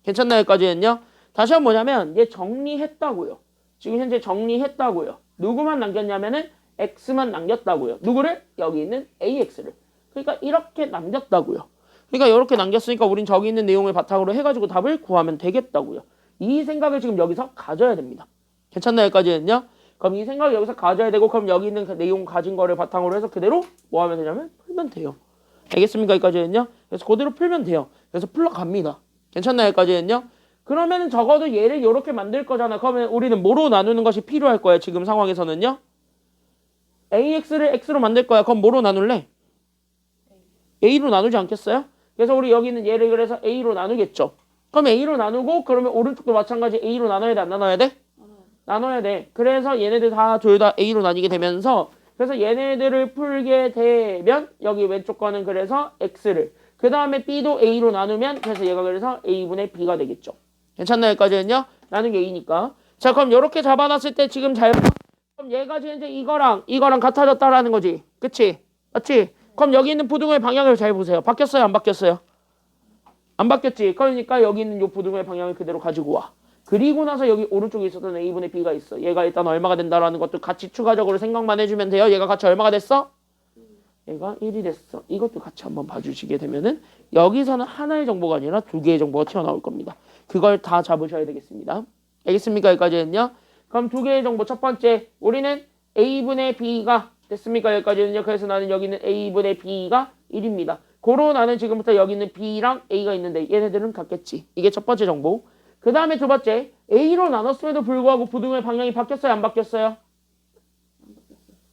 괜찮나 여기까지 했냐? 다시 한번 뭐냐면 얘 정리했다고요. 지금 현재 정리했다고요. 누구만 남겼냐면은 x만 남겼다고요. 누구를? 여기 있는 ax를. 그러니까 이렇게 남겼다고요. 그러니까 이렇게 남겼으니까 우린 저기 있는 내용을 바탕으로 해가지고 답을 구하면 되겠다고요. 이 생각을 지금 여기서 가져야 됩니다. 괜찮나 여기까지 했냐? 그럼 이 생각을 여기서 가져야 되고 그럼 여기 있는 그 내용 가진 거를 바탕으로 해서 그대로 뭐 하면 되냐면 풀면 돼요. 알겠습니까? 여기까지 했냐? 그래서 그대로 풀면 돼요. 그래서 풀러갑니다. 괜찮나 여기까지 했냐? 그러면 적어도 얘를 이렇게 만들 거잖아. 그러면 우리는 뭐로 나누는 것이 필요할 거야. 지금 상황에서는요. AX를 X로 만들 거야. 그럼 뭐로 나눌래? A로 나누지 않겠어요? 그래서 우리 여기 있는 얘를 그래서 A로 나누겠죠. 그럼 A로 나누고 그러면 오른쪽도 마찬가지 A로 나눠야 돼? 안 나눠야 돼? 나눠야 돼. 그래서 얘네들 다 둘 다 A로 나뉘게 되면서 그래서 얘네들을 풀게 되면 여기 왼쪽 거는 그래서 X를 그 다음에 B도 A로 나누면 그래서 얘가 그래서 A분의 B가 되겠죠. 괜찮나 여기까지는요? 나는 게 A니까. 자 그럼 이렇게 잡아놨을 때 지금 잘 봐. 그럼 얘가 이제 이거랑 같아졌다라는 거지. 그치? 맞지? 그럼 여기 있는 부등호의 방향을 잘 보세요. 바뀌었어요? 안 바뀌었어요? 안 바뀌었지. 그러니까 여기 있는 이 부등호의 방향을 그대로 가지고 와. 그리고 나서 여기 오른쪽에 있었던 A분의 B가 있어. 얘가 일단 얼마가 된다라는 것도 같이 추가적으로 생각만 해주면 돼요. 얘가 같이 얼마가 됐어? 얘가 1이 됐어. 이것도 같이 한번 봐주시게 되면은 여기서는 하나의 정보가 아니라 두 개의 정보가 튀어나올 겁니다. 그걸 다 잡으셔야 되겠습니다. 알겠습니까? 여기까지 했냐? 그럼 두 개의 정보. 첫 번째, 우리는 A분의 B가 됐습니까? 여기까지는요. 그래서 나는 여기 있는 A분의 B가 1입니다. 고로 나는 지금부터 여기 있는 B랑 A가 있는데 얘네들은 같겠지. 이게 첫 번째 정보. 그 다음에 두 번째, A로 나눴음에도 불구하고 부등호의 방향이 바뀌었어요? 안 바뀌었어요?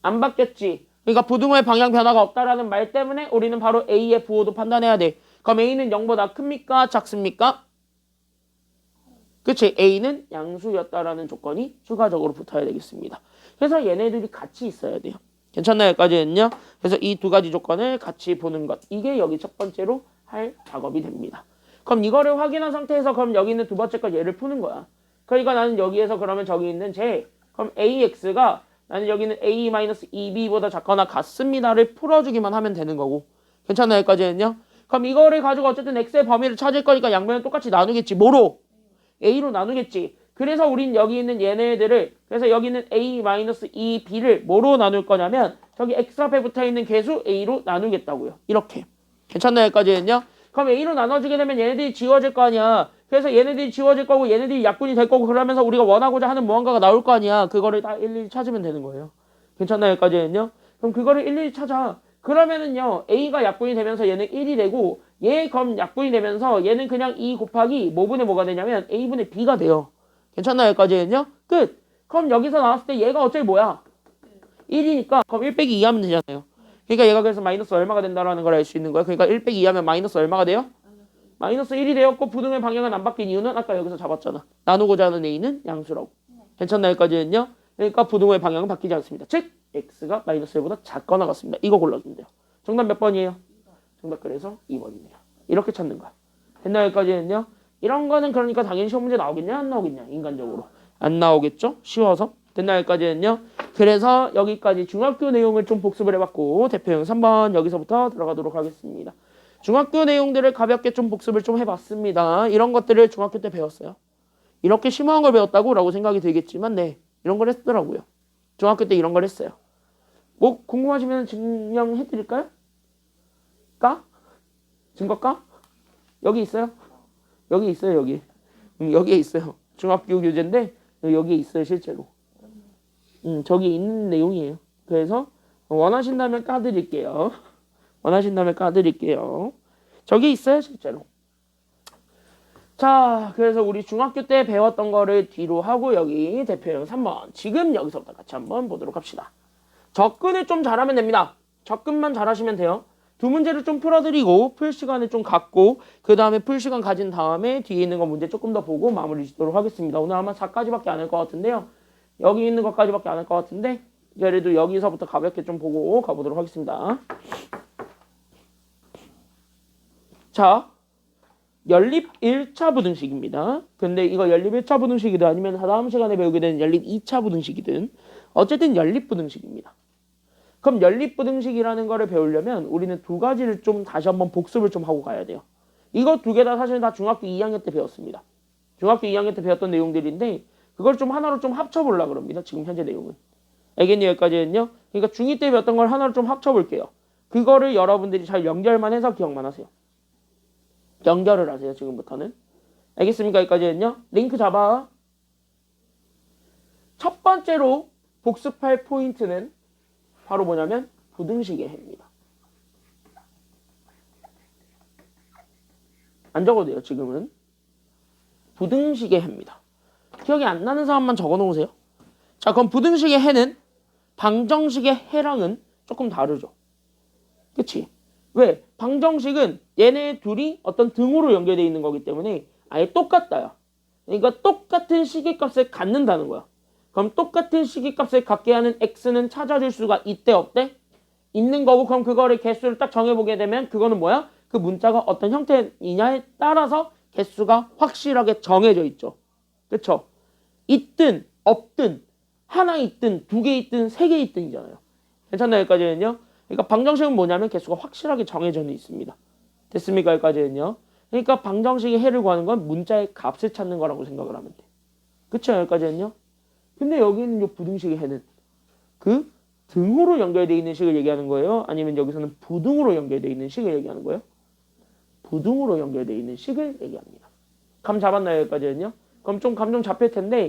안 바뀌었지. 그러니까 부등호의 방향 변화가 없다라는 말 때문에 우리는 바로 A의 부호도 판단해야 돼. 그럼 A는 0보다 큽니까? 작습니까? 그치? A는 양수였다라는 조건이 추가적으로 붙어야 되겠습니다. 그래서 얘네들이 같이 있어야 돼요. 괜찮나요? 여기까지는요. 그래서 이 두 가지 조건을 같이 보는 것. 이게 여기 첫 번째로 할 작업이 됩니다. 그럼 이거를 확인한 상태에서 그럼 여기 있는 두 번째 거 얘를 푸는 거야. 그러니까 나는 여기에서 그러면 저기 있는 제 그럼 AX가 나는 여기는 A-2B보다 작거나 같습니다를 풀어주기만 하면 되는 거고. 괜찮나요? 여기까지는요. 그럼 이거를 가지고 어쨌든 X의 범위를 찾을 거니까 양면을 똑같이 나누겠지. 뭐로? A로 나누겠지. 그래서 우린 여기 있는 얘네들을 그래서 여기 있는 A-2B를 뭐로 나눌 거냐면 저기 X 앞에 붙어있는 개수 A로 나누겠다고요. 이렇게. 괜찮나요? 여기까지는요. 그럼 A로 나눠주게 되면 얘네들이 지워질 거 아니야. 그래서 얘네들이 지워질 거고 얘네들이 약분이 될 거고 그러면서 우리가 원하고자 하는 무언가가 나올 거 아니야. 그거를 다 일일이 찾으면 되는 거예요. 괜찮나요? 여기까지는요. 그럼 그거를 일일이 찾아. 그러면은요. A가 약분이 되면서 얘는 1이 되고 얘 그럼 약분이 되면서 얘는 그냥 2 곱하기 뭐분의 뭐가 되냐면 A분의 B가 돼요. 괜찮나요? 여기까지는요. 끝. 그럼 여기서 나왔을 때 얘가 어차피 뭐야? 1이니까 그럼 1 빼기 2 하면 되잖아요. 그러니까 얘가 그래서 마이너스 얼마가 된다라는 걸 알 수 있는 거야. 그러니까 1 빼기 2 하면 마이너스 얼마가 돼요? 마이너스 1이 되었고 부등의 방향은 안 바뀐 이유는 아까 여기서 잡았잖아. 나누고자 하는 A는 양수라고. 괜찮나요? 여기까지는요. 그러니까 부등의 방향은 바뀌지 않습니다. 즉 X가 마이너스 1보다 작거나 같습니다. 이거 골라주면 돼요. 정답 몇 번이에요? 정답 그래서 2번입니다. 이렇게 찾는 거야. 됐나요? 여기까지는요. 이런 거는 그러니까 당연히 시험 문제 나오겠냐 안 나오겠냐 인간적으로. 안 나오겠죠? 쉬워서. 됐나 여기까지는요? 그래서 여기까지 중학교 내용을 좀 복습을 해봤고 대표형 3번 여기서부터 들어가도록 하겠습니다. 중학교 내용들을 가볍게 좀 복습을 좀 해봤습니다. 이런 것들을 중학교 때 배웠어요. 이렇게 심오한 걸 배웠다고? 라고 생각이 들겠지만 네, 이런 걸 했더라고요. 중학교 때 이런 걸 했어요. 뭐 궁금하시면 증명해드릴까요? 까? 증거 까? 여기 있어요? 여기 있어요 여기. 여기에 있어요. 중학교 교재인데 여기에 있어요 실제로. 저기 있는 내용이에요. 그래서 원하신다면 까드릴게요. 원하신다면 까드릴게요. 저기 있어요 실제로. 자, 그래서 우리 중학교 때 배웠던 거를 뒤로 하고 여기 대표형 3번 지금 여기서부터 같이 한번 보도록 합시다. 접근을 좀 잘하면 됩니다. 접근만 잘하시면 돼요. 두 문제를 좀 풀어드리고 풀 시간을 좀 갖고 그 다음에 풀 시간 가진 다음에 뒤에 있는 거 문제 조금 더 보고 마무리 짓도록 하겠습니다. 오늘 아마 4까지밖에 안 할 것 같은데요. 여기 있는 것까지밖에 안 할 것 같은데 그래도 여기서부터 가볍게 좀 보고 가보도록 하겠습니다. 자, 연립 1차 부등식입니다. 근데 이거 연립 1차 부등식이든 아니면 다음 시간에 배우게 되는 연립 2차 부등식이든 어쨌든 연립 부등식입니다. 그럼 연립 부등식이라는 거를 배우려면 우리는 두 가지를 좀 다시 한번 복습을 좀 하고 가야 돼요. 이거 두 개 다 사실 다 중학교 2학년 때 배웠습니다. 중학교 2학년 때 배웠던 내용들인데 그걸 좀 하나로 좀 합쳐보려고 합니다. 지금 현재 내용은. 알겠니? 여기까지는요. 그러니까 중2 때 배웠던 걸 하나로 좀 합쳐볼게요. 그거를 여러분들이 잘 연결만 해서 기억만 하세요. 연결을 하세요. 지금부터는. 알겠습니까? 여기까지는요. 링크 잡아. 첫 번째로 복습할 포인트는 바로 뭐냐면 부등식의 해입니다. 안 적어도 돼요. 지금은. 부등식의 해입니다. 기억이 안 나는 사람만 적어놓으세요. 자, 그럼 부등식의 해는 방정식의 해랑은 조금 다르죠. 그치? 왜? 방정식은 얘네 둘이 어떤 등으로 연결되어 있는 거기 때문에 아예 똑같다요. 그러니까 똑같은 시계값을 갖는다는 거야. 그럼 똑같은 시계값을 갖게 하는 x는 찾아줄 수가 있대 없대? 있는 거고 그럼 그거를 개수를 딱 정해보게 되면 그거는 뭐야? 그 문자가 어떤 형태이냐에 따라서 개수가 확실하게 정해져 있죠. 그쵸? 있든 없든 하나 있든 두 개 있든 세 개 있든이잖아요. 괜찮나요? 여기까지는요. 그러니까 방정식은 뭐냐면 개수가 확실하게 정해져 있습니다. 됐습니까? 여기까지는요. 그러니까 방정식의 해를 구하는 건 문자의 값을 찾는 거라고 생각을 하면 돼. 그쵸? 여기까지는요. 근데 여기는 이 부등식의 해는 그 등으로 연결되어 있는 식을 얘기하는 거예요? 아니면 여기서는 부등으로 연결되어 있는 식을 얘기하는 거예요? 부등으로 연결되어 있는 식을 얘기합니다. 감 잡았나요? 여기까지는요. 그럼 좀 감 좀 잡힐 텐데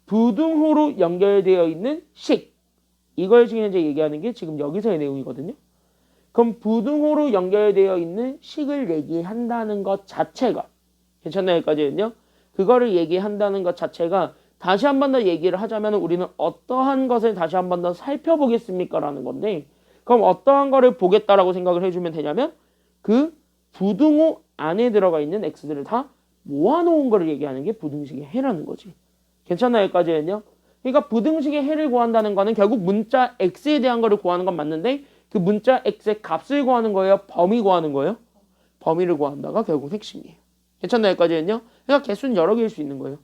부등호로 연결되어 있는 식 이걸 지금 현재 얘기하는 게 지금 여기서의 내용이거든요. 그럼 부등호로 연결되어 있는 식을 얘기한다는 것 자체가 괜찮나요? 여기까지는요. 그거를 얘기한다는 것 자체가 다시 한 번 더 얘기를 하자면 우리는 어떠한 것을 다시 한 번 더 살펴보겠습니까? 라는 건데 그럼 어떠한 거를 보겠다라고 생각을 해주면 되냐면 그 부등호 안에 들어가 있는 x들을 다 모아놓은 거를 얘기하는 게 부등식의 해라는 거지. 괜찮나요? 여기까지는요. 그러니까 부등식의 해를 구한다는 거는 결국 문자 x에 대한 거를 구하는 건 맞는데 그 문자 x의 값을 구하는 거예요? 범위 구하는 거예요? 범위를 구한다가 결국 핵심이에요. 괜찮나요? 여기까지는요. 그러니까 개수는 여러 개일 수 있는 거예요.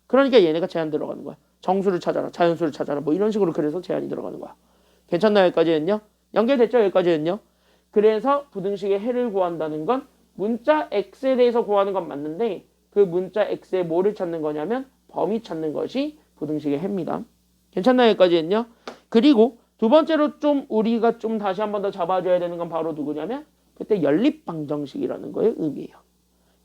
그러니까 얘네가 제한 들어가는 거야. 정수를 찾아라, 자연수를 찾아라 뭐 이런 식으로 그래서 제한이 들어가는 거야. 괜찮나요? 여기까지는요. 연결됐죠? 여기까지는요. 그래서 부등식의 해를 구한다는 건 문자 x에 대해서 구하는 건 맞는데 그 문자 x의 뭐를 찾는 거냐면 범위 찾는 것이 부등식의 해입니다. 괜찮나요? 여기까지는요. 그리고 두 번째로 좀 우리가 좀 다시 한 번 더 잡아줘야 되는 건 바로 누구냐면 그때 연립방정식이라는 거의 의미예요.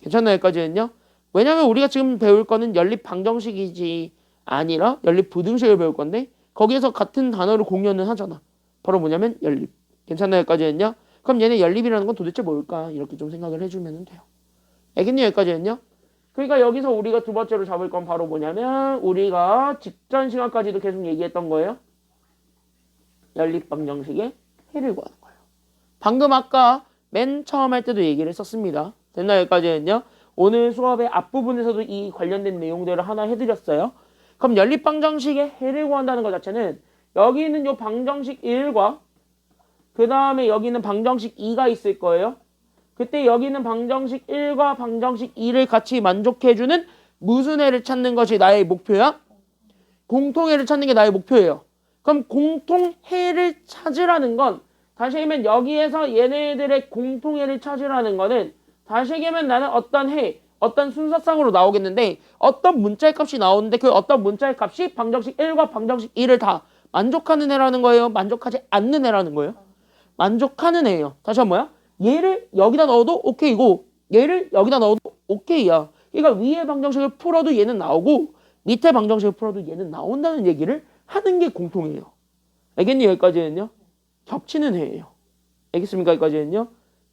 괜찮나요? 여기까지는요. 왜냐면 우리가 지금 배울 거는 연립방정식이지 아니라 연립부등식을 배울 건데 거기에서 같은 단어를 공유는 하잖아. 바로 뭐냐면 연립. 괜찮나요? 여기까지는요. 그럼 얘네 연립이라는 건 도대체 뭘까? 이렇게 좀 생각을 해주면 돼요. 알겠니? 여기까지는요. 그러니까 여기서 우리가 두 번째로 잡을 건 바로 뭐냐면 우리가 직전 시간까지도 계속 얘기했던 거예요. 연립방정식의 해를 구하는 거예요. 방금 아까 맨 처음 할 때도 얘기를 했었습니다. 됐나요? 여기까지는요. 오늘 수업의 앞부분에서도 이 관련된 내용들을 하나 해드렸어요. 그럼 연립방정식의 해를 구한다는 것 자체는 여기 있는 요 방정식 1과 그 다음에 여기 있는 방정식 2가 있을 거예요. 그때 여기 있는 방정식 1과 방정식 2를 같이 만족해주는 무슨 해를 찾는 것이 나의 목표야? 공통해를 찾는 게 나의 목표예요. 그럼 공통해를 찾으라는 건 다시 얘기하면 여기에서 얘네들의 공통해를 찾으라는 거는 다시 얘기하면 나는 어떤 해, 어떤 순서상으로 나오겠는데 어떤 문자의 값이 나오는데 그 어떤 문자의 값이 방정식 1과 방정식 2를 다 만족하는 애라는 거예요? 만족하지 않는 애라는 거예요? 만족하는 애예요. 다시 한 번 뭐야? 얘를 여기다 넣어도 오케이고 얘를 여기다 넣어도 오케이야. 그러니까 위의 방정식을 풀어도 얘는 나오고 밑에 방정식을 풀어도 얘는 나온다는 얘기를 하는 게 공통이에요. 알겠니? 여기까지는요. 겹치는 해예요. 알겠습니까? 여기까지는요.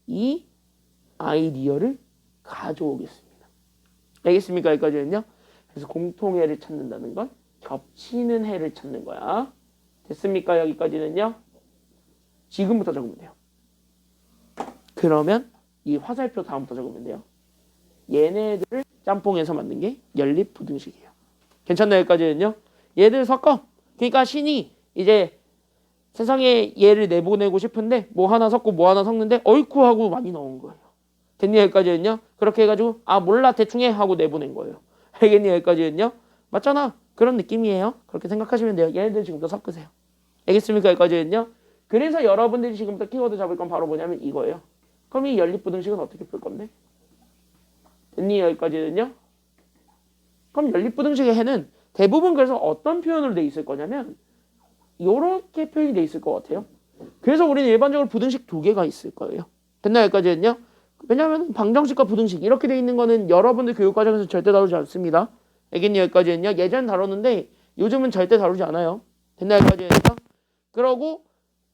이 아이디어를 가져오겠습니다. 알겠습니까? 여기까지는요. 그래서 공통해를 찾는다는 건 겹치는 해를 찾는 거야. 됐습니까? 여기까지는요. 지금부터 적으면 돼요. 그러면 이 화살표 다음부터 적으면 돼요. 얘네들을 짬뽕해서 만든 게 연립부등식이에요. 괜찮나요? 여기까지는요. 얘들 섞어. 그러니까 신이 이제 세상에 얘를 내보내고 싶은데 뭐 하나 섞고 뭐 하나 섞는데 어이쿠 하고 많이 넣은 거예요. 됐니? 여기까지는요. 그렇게 해가지고 아 몰라 대충 해 하고 내보낸 거예요. 알겠니? 여기까지는요. 맞잖아. 그런 느낌이에요. 그렇게 생각하시면 돼요. 얘네들 지금부터 섞으세요. 알겠습니까? 여기까지는요. 그래서 여러분들이 지금부터 키워드 잡을 건 바로 뭐냐면 이거예요. 그럼 이 연립부등식은 어떻게 풀 건데? 됐니? 여기까지는요. 그럼 연립부등식의 해는 대부분 그래서 어떤 표현으로 돼 있을 거냐면 요렇게 표현이 돼 있을 것 같아요. 그래서 우리는 일반적으로 부등식 두 개가 있을 거예요. 됐나요? 여기까지는요. 왜냐하면 방정식과 부등식 이렇게 돼 있는 거는 여러분들 교육과정에서 절대 다루지 않습니다. 알겠니? 여기까지는요. 예전엔 다뤘는데 요즘은 절대 다루지 않아요. 됐나요? 여기까지는요. 그러고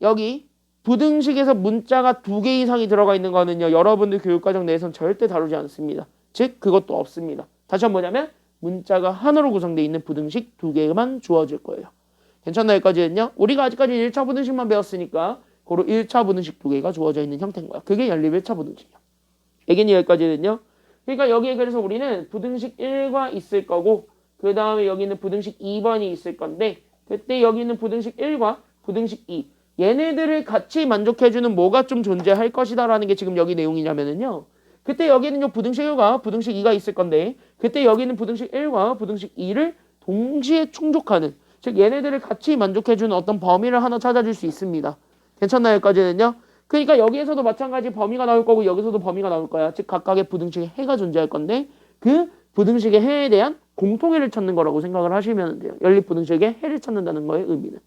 여기 부등식에서 문자가 두 개 이상이 들어가 있는 거는요. 여러분들 교육과정 내에서는 절대 다루지 않습니다. 즉 그것도 없습니다. 다시 한번 뭐냐면 문자가 하나로 구성되어 있는 부등식 두 개만 주어질 거예요. 괜찮나요? 여기까지는요. 우리가 아직까지 1차 부등식만 배웠으니까 고로 1차 부등식 두 개가 주어져 있는 형태인 거야. 그게 연립 1차 부등식이야. 알겠니? 여기까지는요. 그러니까 여기에 그래서 우리는 부등식 1과 있을 거고 그 다음에 여기는 부등식 2번이 있을 건데 그때 여기는 부등식 1과 부등식 2 얘네들을 같이 만족해주는 뭐가 좀 존재할 것이다라는 게 지금 여기 내용이냐면은요. 그때 여기는 요 부등식 1과 부등식 2가 있을 건데 그때 여기는 부등식 1과 부등식 2를 동시에 충족하는 즉 얘네들을 같이 만족해주는 어떤 범위를 하나 찾아줄 수 있습니다. 괜찮나요? 여기까지는요. 그러니까 여기에서도 마찬가지 범위가 나올 거고 여기서도 범위가 나올 거야. 즉 각각의 부등식의 해가 존재할 건데 그 부등식의 해에 대한 공통해를 찾는 거라고 생각을 하시면 돼요. 연립부등식의 해를 찾는다는 거의 의미는.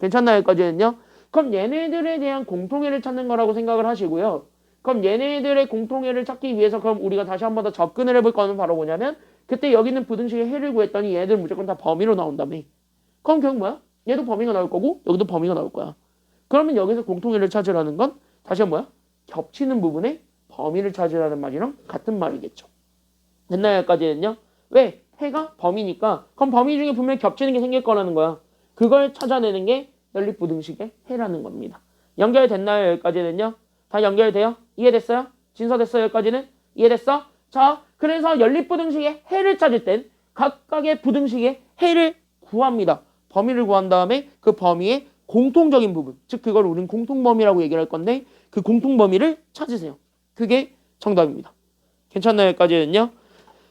괜찮나요? 여기까지는요. 그럼 얘네들에 대한 공통해를 찾는 거라고 생각을 하시고요. 그럼 얘네들의 공통해를 찾기 위해서 그럼 우리가 다시 한 번 더 접근을 해볼 거는 바로 뭐냐면 그때 여기는 부등식의 해를 구했더니 얘네들 무조건 다 범위로 나온다며. 그럼 결국 뭐야? 얘도 범위가 나올 거고 여기도 범위가 나올 거야. 그러면 여기서 공통해를 찾으라는 건 다시 한 번 뭐야? 겹치는 부분에 범위를 찾으라는 말이랑 같은 말이겠죠. 됐나요? 여기까지는요. 왜? 해가 범위니까 그럼 범위 중에 분명히 겹치는 게 생길 거라는 거야. 그걸 찾아내는 게 연립부등식의 해라는 겁니다. 연결됐나요? 여기까지는요. 다 연결돼요? 이해됐어요? 진서됐어요? 여기까지는? 이해됐어? 자, 그래서 연립부등식의 해를 찾을 땐 각각의 부등식의 해를 구합니다. 범위를 구한 다음에 그 범위의 공통적인 부분, 즉 그걸 우리는 공통범위라고 얘기를 할 건데 그 공통범위를 찾으세요. 그게 정답입니다. 괜찮나요? 여기까지는요.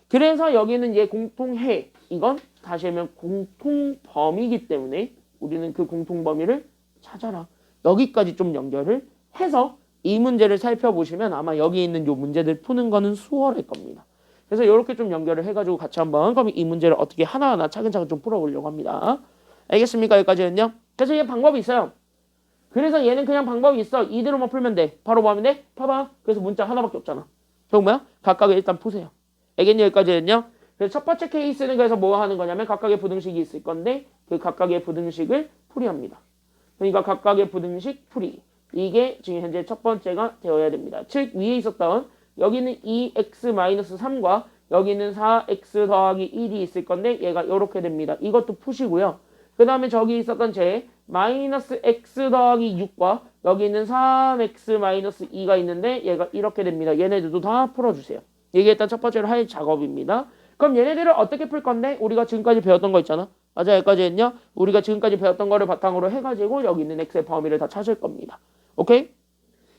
그래서 여기는 얘 공통해. 이건 다시 하면 공통범위이기 때문에 우리는 그 공통범위를 찾아라. 여기까지 좀 연결을 해서 이 문제를 살펴보시면 아마 여기 있는 요 문제들 푸는 거는 수월할 겁니다. 그래서 이렇게 좀 연결을 해가지고 같이 한번 그럼 이 문제를 어떻게 하나하나 차근차근 좀 풀어보려고 합니다. 알겠습니까? 여기까지는요. 그래서 얘 방법이 있어요. 그래서 얘는 그냥 방법이 있어. 이대로만 풀면 돼. 바로 뭐 하면 돼? 봐봐. 그래서 문자 하나밖에 없잖아. 그럼 뭐야? 각각을 일단 푸세요. 알겠니? 여기까지는요. 그래서 첫 번째 케이스는 그래서 뭐 하는 거냐면 각각의 부등식이 있을 건데 그 각각의 부등식을 풀이합니다. 그러니까 각각의 부등식 풀이. 이게 지금 현재 첫 번째가 되어야 됩니다. 즉 위에 있었던 여기는 2x-3과 여기는 4x 더하기 1이 있을 건데 얘가 이렇게 됩니다. 이것도 푸시고요. 그 다음에 저기 있었던 제 마이너스 x 더하기 6과 여기는 3x-2가 있는데 얘가 이렇게 됩니다. 얘네들도 다 풀어주세요. 이게 일단 첫 번째로 할 작업입니다. 그럼 얘네들을 어떻게 풀 건데 우리가 지금까지 배웠던 거 있잖아. 맞아, 여기까지는요. 우리가 지금까지 배웠던 거를 바탕으로 해가지고 여기 있는 x의 범위를 다 찾을 겁니다. 오케이?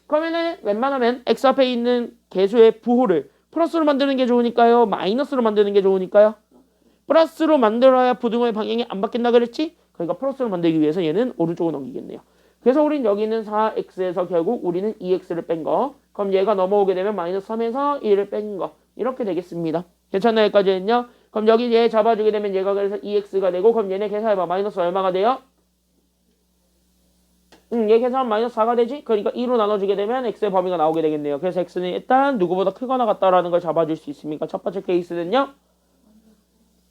그러면은 웬만하면 x 앞에 있는 개수의 부호를 플러스로 만드는 게 좋으니까요? 마이너스로 만드는 게 좋으니까요? 플러스로 만들어야 부등호의 방향이 안 바뀐다 그랬지? 그러니까 플러스로 만들기 위해서 얘는 오른쪽으로 넘기겠네요. 그래서 우린 여기 있는 4x에서 결국 우리는 2x를 뺀 거. 그럼 얘가 넘어오게 되면 마이너스 3에서 1을 뺀 거. 이렇게 되겠습니다. 괜찮나요? 여기까지는요? 그럼 여기 얘 잡아주게 되면 얘가 그래서 2x가 되고 그럼 얘네 계산해봐. 마이너스 얼마가 돼요? 얘 계산하면 마이너스 4가 되지? 그러니까 2로 나눠주게 되면 x의 범위가 나오게 되겠네요. 그래서 x는 일단 누구보다 크거나 같다라는 걸 잡아줄 수 있습니까? 첫 번째 케이스는요?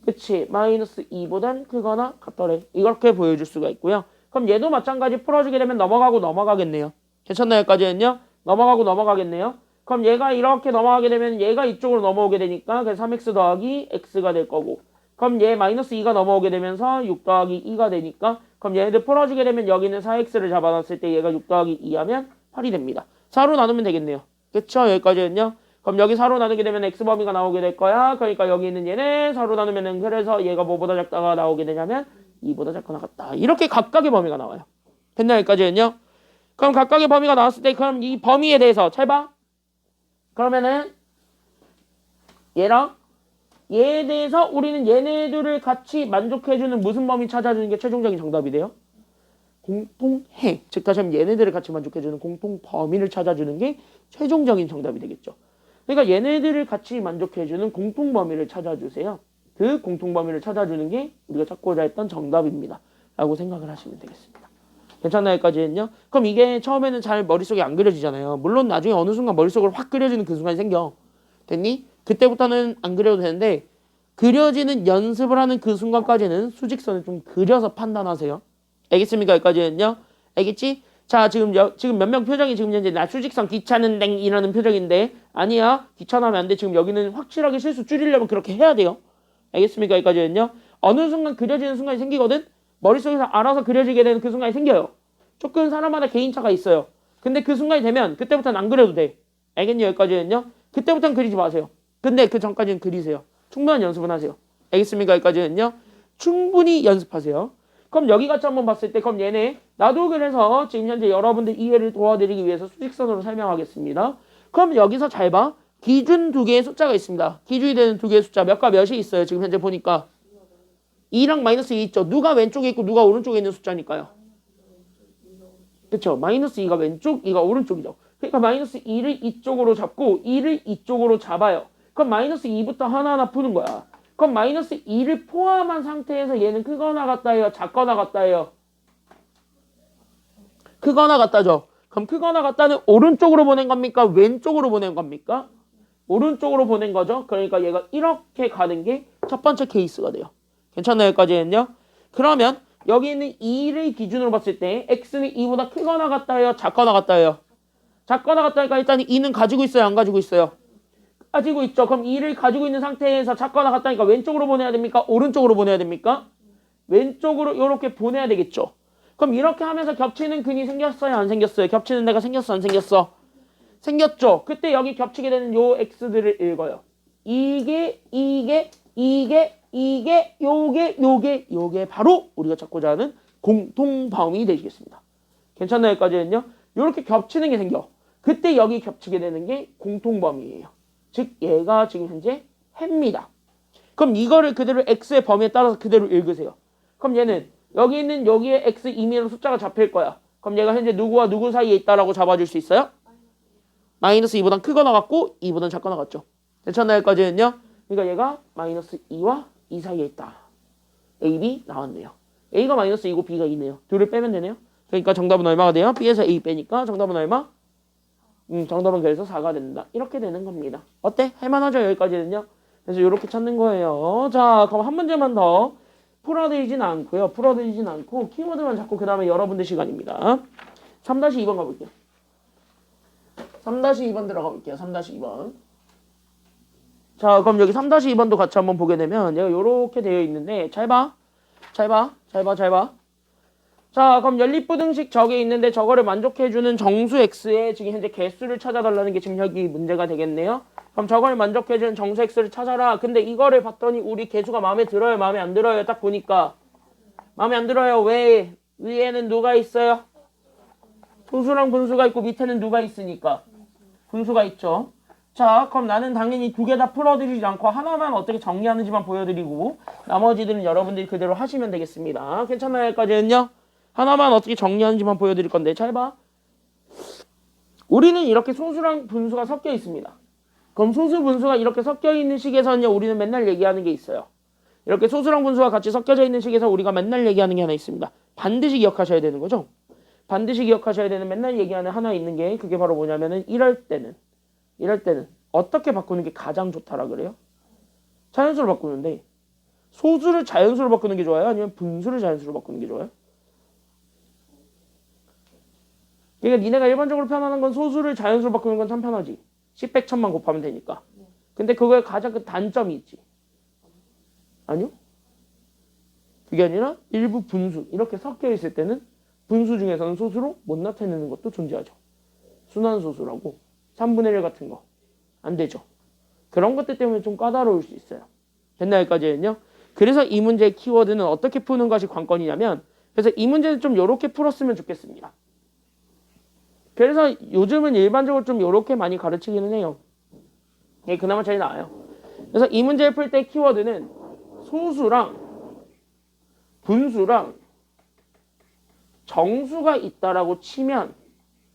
그치. 마이너스 2보단 크거나 같더래. 이렇게 보여줄 수가 있고요. 그럼 얘도 마찬가지 풀어주게 되면 넘어가고 넘어가겠네요. 괜찮나요? 여기까지는요? 넘어가고 넘어가겠네요. 그럼 얘가 이렇게 넘어가게 되면 얘가 이쪽으로 넘어오게 되니까 그래서 3x 더하기 x가 될 거고 그럼 얘 마이너스 2가 넘어오게 되면서 6 더하기 2가 되니까 그럼 얘네들 풀어주게 되면 여기는 4x를 잡아놨을 때 얘가 6 더하기 2 하면 8이 됩니다. 4로 나누면 되겠네요. 그쵸? 여기까지는요? 그럼 여기 4로 나누게 되면 x 범위가 나오게 될 거야. 그러니까 여기 있는 얘네 4로 나누면은 그래서 얘가 뭐보다 작다가 나오게 되냐면 2보다 작거나 같다. 이렇게 각각의 범위가 나와요. 됐나요? 여기까지는요? 그럼 각각의 범위가 나왔을 때 그럼 이 범위에 대해서 잘 봐. 그러면은 얘랑 얘에 대해서 우리는 얘네들을 같이 만족해주는 무슨 범위 찾아주는 게 최종적인 정답이 돼요? 공통해. 즉 다시 한번 얘네들을 같이 만족해주는 공통 범위를 찾아주는 게 최종적인 정답이 되겠죠. 그러니까 얘네들을 같이 만족해주는 공통 범위를 찾아주세요. 그 공통 범위를 찾아주는 게 우리가 찾고자 했던 정답입니다. 라고 생각을 하시면 되겠습니다. 괜찮나요? 여기까지는요? 그럼 이게 처음에는 잘 머릿속에 안 그려지잖아요. 물론 나중에 어느 순간 머릿속으로 확 그려지는 그 순간이 생겨. 됐니? 그때부터는 안 그려도 되는데 그려지는 연습을 하는 그 순간까지는 수직선을 좀 그려서 판단하세요. 알겠습니까? 여기까지는요? 알겠지? 자, 지금 몇 명 표정이 지금 현재 나 수직선 귀찮은 땡 이라는 표정인데 아니야. 귀찮아하면 안 돼. 지금 여기는 확실하게 실수 줄이려면 그렇게 해야 돼요. 알겠습니까? 여기까지는요? 어느 순간 그려지는 순간이 생기거든? 머릿속에서 알아서 그려지게 되는 그 순간이 생겨요. 조금 사람마다 개인차가 있어요. 근데 그 순간이 되면 그때부터는 안 그려도 돼. 알겠니? 여기까지는요? 그때부터는 그리지 마세요. 근데 그 전까지는 그리세요. 충분한 연습은 하세요. 알겠습니까? 여기까지는요? 충분히 연습하세요. 그럼 여기 같이 한번 봤을 때 그럼 얘네 나도 그래서 지금 현재 여러분들 이해를 도와드리기 위해서 수직선으로 설명하겠습니다. 그럼 여기서 잘 봐. 기준 두 개의 숫자가 있습니다. 기준이 되는 두 개의 숫자 몇과 몇이 있어요. 지금 현재 보니까 2랑 마이너스 2 있죠. 누가 왼쪽에 있고 누가 오른쪽에 있는 숫자니까요. 그쵸? 마이너스 2가 왼쪽, 2가 오른쪽이죠. 그러니까 마이너스 2를 이쪽으로 잡고 2를 이쪽으로 잡아요. 그럼 마이너스 2부터 하나하나 푸는 거야. 그럼 마이너스 2를 포함한 상태에서 얘는 크거나 같다예요? 작거나 같다예요? 크거나 같다죠. 그럼 크거나 같다는 오른쪽으로 보낸 겁니까? 왼쪽으로 보낸 겁니까? 오른쪽으로 보낸 거죠. 그러니까 얘가 이렇게 가는 게 첫 번째 케이스가 돼요. 괜찮나요? 여기까지는요? 그러면 여기 있는 2를 기준으로 봤을 때 x는 2보다 크거나 같다예요? 작거나 같다예요? 작거나 같다니까 일단 2는 가지고 있어요? 안 가지고 있어요? 가지고 있죠. 그럼 2를 가지고 있는 상태에서 작거나 같다니까 왼쪽으로 보내야 됩니까? 오른쪽으로 보내야 됩니까? 왼쪽으로 이렇게 보내야 되겠죠. 그럼 이렇게 하면서 겹치는 근이 생겼어요? 안 생겼어요? 겹치는 데가 생겼어? 안 생겼어? 생겼죠. 그때 여기 겹치게 되는 요 x들을 읽어요. 이게 요게 바로 우리가 찾고자 하는 공통범위 되시겠습니다. 괜찮나요? 여기까지는요? 이렇게 겹치는 게 생겨. 그때 여기 겹치게 되는 게 공통범위예요. 즉 얘가 지금 현재 해입니다. 그럼 이거를 그대로 x의 범위에 따라서 그대로 읽으세요. 그럼 얘는 여기 있는 여기에 x 이미는 숫자가 잡힐 거야. 그럼 얘가 현재 누구와 누구 사이에 있다라고 잡아줄 수 있어요? 마이너스 2보단 크거나 같고 2보단 작거나 같죠. 괜찮나요? 여기까지는요? 그러니까 얘가 마이너스 2와 2 사이에 있다. A, B 나왔네요. A가 마이너스 2고 B가 2네요. 둘을 빼면 되네요. 그러니까 정답은 얼마가 돼요? B에서 A 빼니까 정답은 얼마? 정답은 그래서 4가 된다. 이렇게 되는 겁니다. 어때? 할만하죠? 여기까지는요? 그래서 이렇게 찾는 거예요. 자, 그럼 한 문제만 더 풀어드리진 않고요. 풀어드리진 않고 키워드만 잡고 그 다음에 여러분들 시간입니다. 3-2번 가볼게요. 3-2번 들어가 볼게요. 3-2번. 자, 그럼 여기 3-2번도 같이 한번 보게 되면 얘가 이렇게 되어 있는데 잘 봐. 잘 봐. 자, 그럼 연립부등식 저게 있는데 저거를 만족해주는 정수 x의 지금 현재 개수를 찾아달라는 게 지금 여기 문제가 되겠네요. 그럼 저걸 만족해주는 정수 x를 찾아라. 근데 이거를 봤더니 우리 개수가 마음에 들어요? 마음에 안 들어요? 딱 보니까 마음에 안 들어요. 왜? 위에는 누가 있어요? 소수랑 분수가 있고 밑에는 누가 있으니까? 분수가 있죠. 자, 그럼 나는 당연히 두 개 다 풀어드리지 않고 하나만 어떻게 정리하는지만 보여드리고 나머지들은 여러분들이 그대로 하시면 되겠습니다. 괜찮나요? 여기까지는요? 하나만 어떻게 정리하는지만 보여드릴 건데 잘 봐. 우리는 이렇게 소수랑 분수가 섞여 있습니다. 그럼 소수 분수가 이렇게 섞여 있는 식에서는요, 우리는 맨날 얘기하는 게 있어요. 이렇게 소수랑 분수가 같이 섞여져 있는 식에서 우리가 맨날 얘기하는 게 하나 있습니다. 반드시 기억하셔야 되는 거죠. 반드시 기억하셔야 되는 맨날 얘기하는 하나 있는 게 그게 바로 뭐냐면은 이럴 때는 어떻게 바꾸는 게 가장 좋다라 그래요? 자연수로 바꾸는데 소수를 자연수로 바꾸는 게 좋아요? 아니면 분수를 자연수로 바꾸는 게 좋아요? 그러니까 니네가 일반적으로 편안한 건 소수를 자연수로 바꾸는 건 참 편하지. 10, 100, 1000만 곱하면 되니까. 근데 그거에 가장 큰 단점이 있지. 아니요? 그게 아니라 일부 분수 이렇게 섞여 있을 때는 분수 중에서는 소수로 못 나타내는 것도 존재하죠. 순환소수라고 3분의 1 같은 거 안 되죠. 그런 것들 때문에 좀 까다로울 수 있어요. 됐나 여기까지는요? 그래서 이 문제의 키워드는 어떻게 푸는 것이 관건이냐면 그래서 이 문제는 좀 이렇게 풀었으면 좋겠습니다. 그래서 요즘은 일반적으로 좀 이렇게 많이 가르치기는 해요. 이게 그나마 제일 나아요. 그래서 이 문제를 풀 때 키워드는 소수랑 분수랑 정수가 있다라고 치면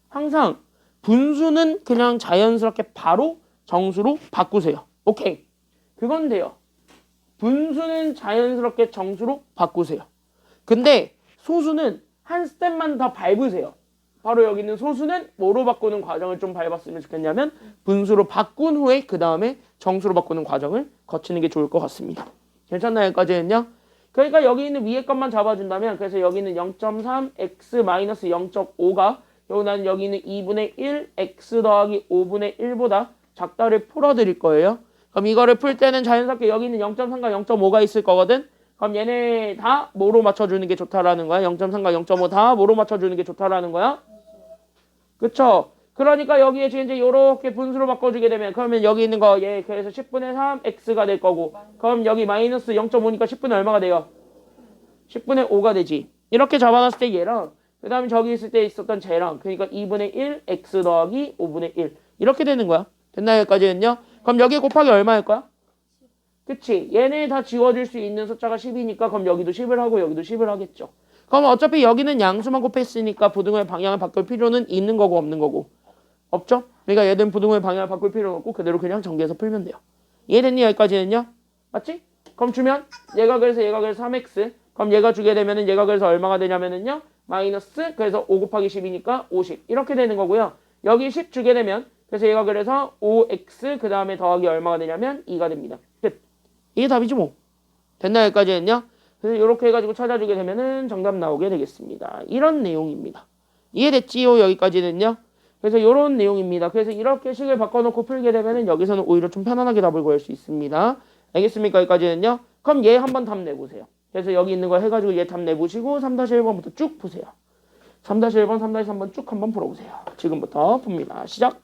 항상 분수는 그냥 자연스럽게 바로 정수로 바꾸세요. 오케이. 그건 돼요. 분수는 자연스럽게 정수로 바꾸세요. 근데 소수는 한 스텝만 더 밟으세요. 바로 여기 있는 소수는 뭐로 바꾸는 과정을 좀 밟았으면 좋겠냐면 분수로 바꾼 후에 그 다음에 정수로 바꾸는 과정을 거치는 게 좋을 것 같습니다. 괜찮나요? 여기까지는요? 그러니까 여기 있는 위에 것만 잡아준다면 그래서 여기 있는 0.3 x-0.5가 나는 여기 있는 2분의 1 x 더하기 5분의 1보다 작다를 풀어드릴 거예요. 그럼 이거를 풀 때는 자연스럽게 여기 있는 0.3과 0.5가 있을 거거든. 그럼 얘네 다 뭐로 맞춰주는 게 좋다라는 거야? 0.3과 0.5 다 뭐로 맞춰주는 게 좋다라는 거야? 그쵸? 그러니까 여기에 지금 이제 요렇게 분수로 바꿔주게 되면 그러면 여기 있는 거 얘 그래서 10분의 3 x가 될 거고 그럼 여기 마이너스 0.5니까 10분의 얼마가 돼요? 10분의 5가 되지. 이렇게 잡아놨을 때 얘랑 그 다음에 저기 있을 때 있었던 쟤랑 그러니까 2분의 1 x 더하기 5분의 1 이렇게 되는 거야. 됐나요? 여기까지는요? 그럼 여기 곱하기 얼마일 거야? 그치? 얘네 다 지워줄 수 있는 숫자가 10이니까 그럼 여기도 10을 하고 여기도 10을 하겠죠. 그럼 어차피 여기는 양수만 곱했으니까 부등호의 방향을 바꿀 필요는 있는 거고 없는 거고 없죠? 그러니까 얘들은 부등호의 방향을 바꿀 필요는 없고 그대로 그냥 전개해서 풀면 돼요. 이해됐니? 여기까지는요? 맞지? 그럼 주면 얘가 그래서 3x 그럼 얘가 주게 되면은 얘가 그래서 얼마가 되냐면은요 마이너스 그래서 5 곱하기 10이니까 50 이렇게 되는 거고요. 여기 10 주게 되면 그래서 얘가 그래서 5x 그 다음에 더하기 얼마가 되냐면 2가 됩니다. 끝. 이게 답이지 뭐. 됐나 여기까지는요? 그래서 이렇게 해가지고 찾아주게 되면은 정답 나오게 되겠습니다. 이런 내용입니다. 이해됐지요? 여기까지는요? 그래서 이런 내용입니다. 그래서 이렇게 식을 바꿔놓고 풀게 되면은 여기서는 오히려 좀 편안하게 답을 구할 수 있습니다. 알겠습니까? 여기까지는요? 그럼 얘 한번 답 내보세요. 그래서 여기 있는 거 해가지고 얘 답 내보시고 3-1번부터 쭉 푸세요. 3-1번, 3-3번 쭉 한번 풀어보세요. 지금부터 풉니다. 시작!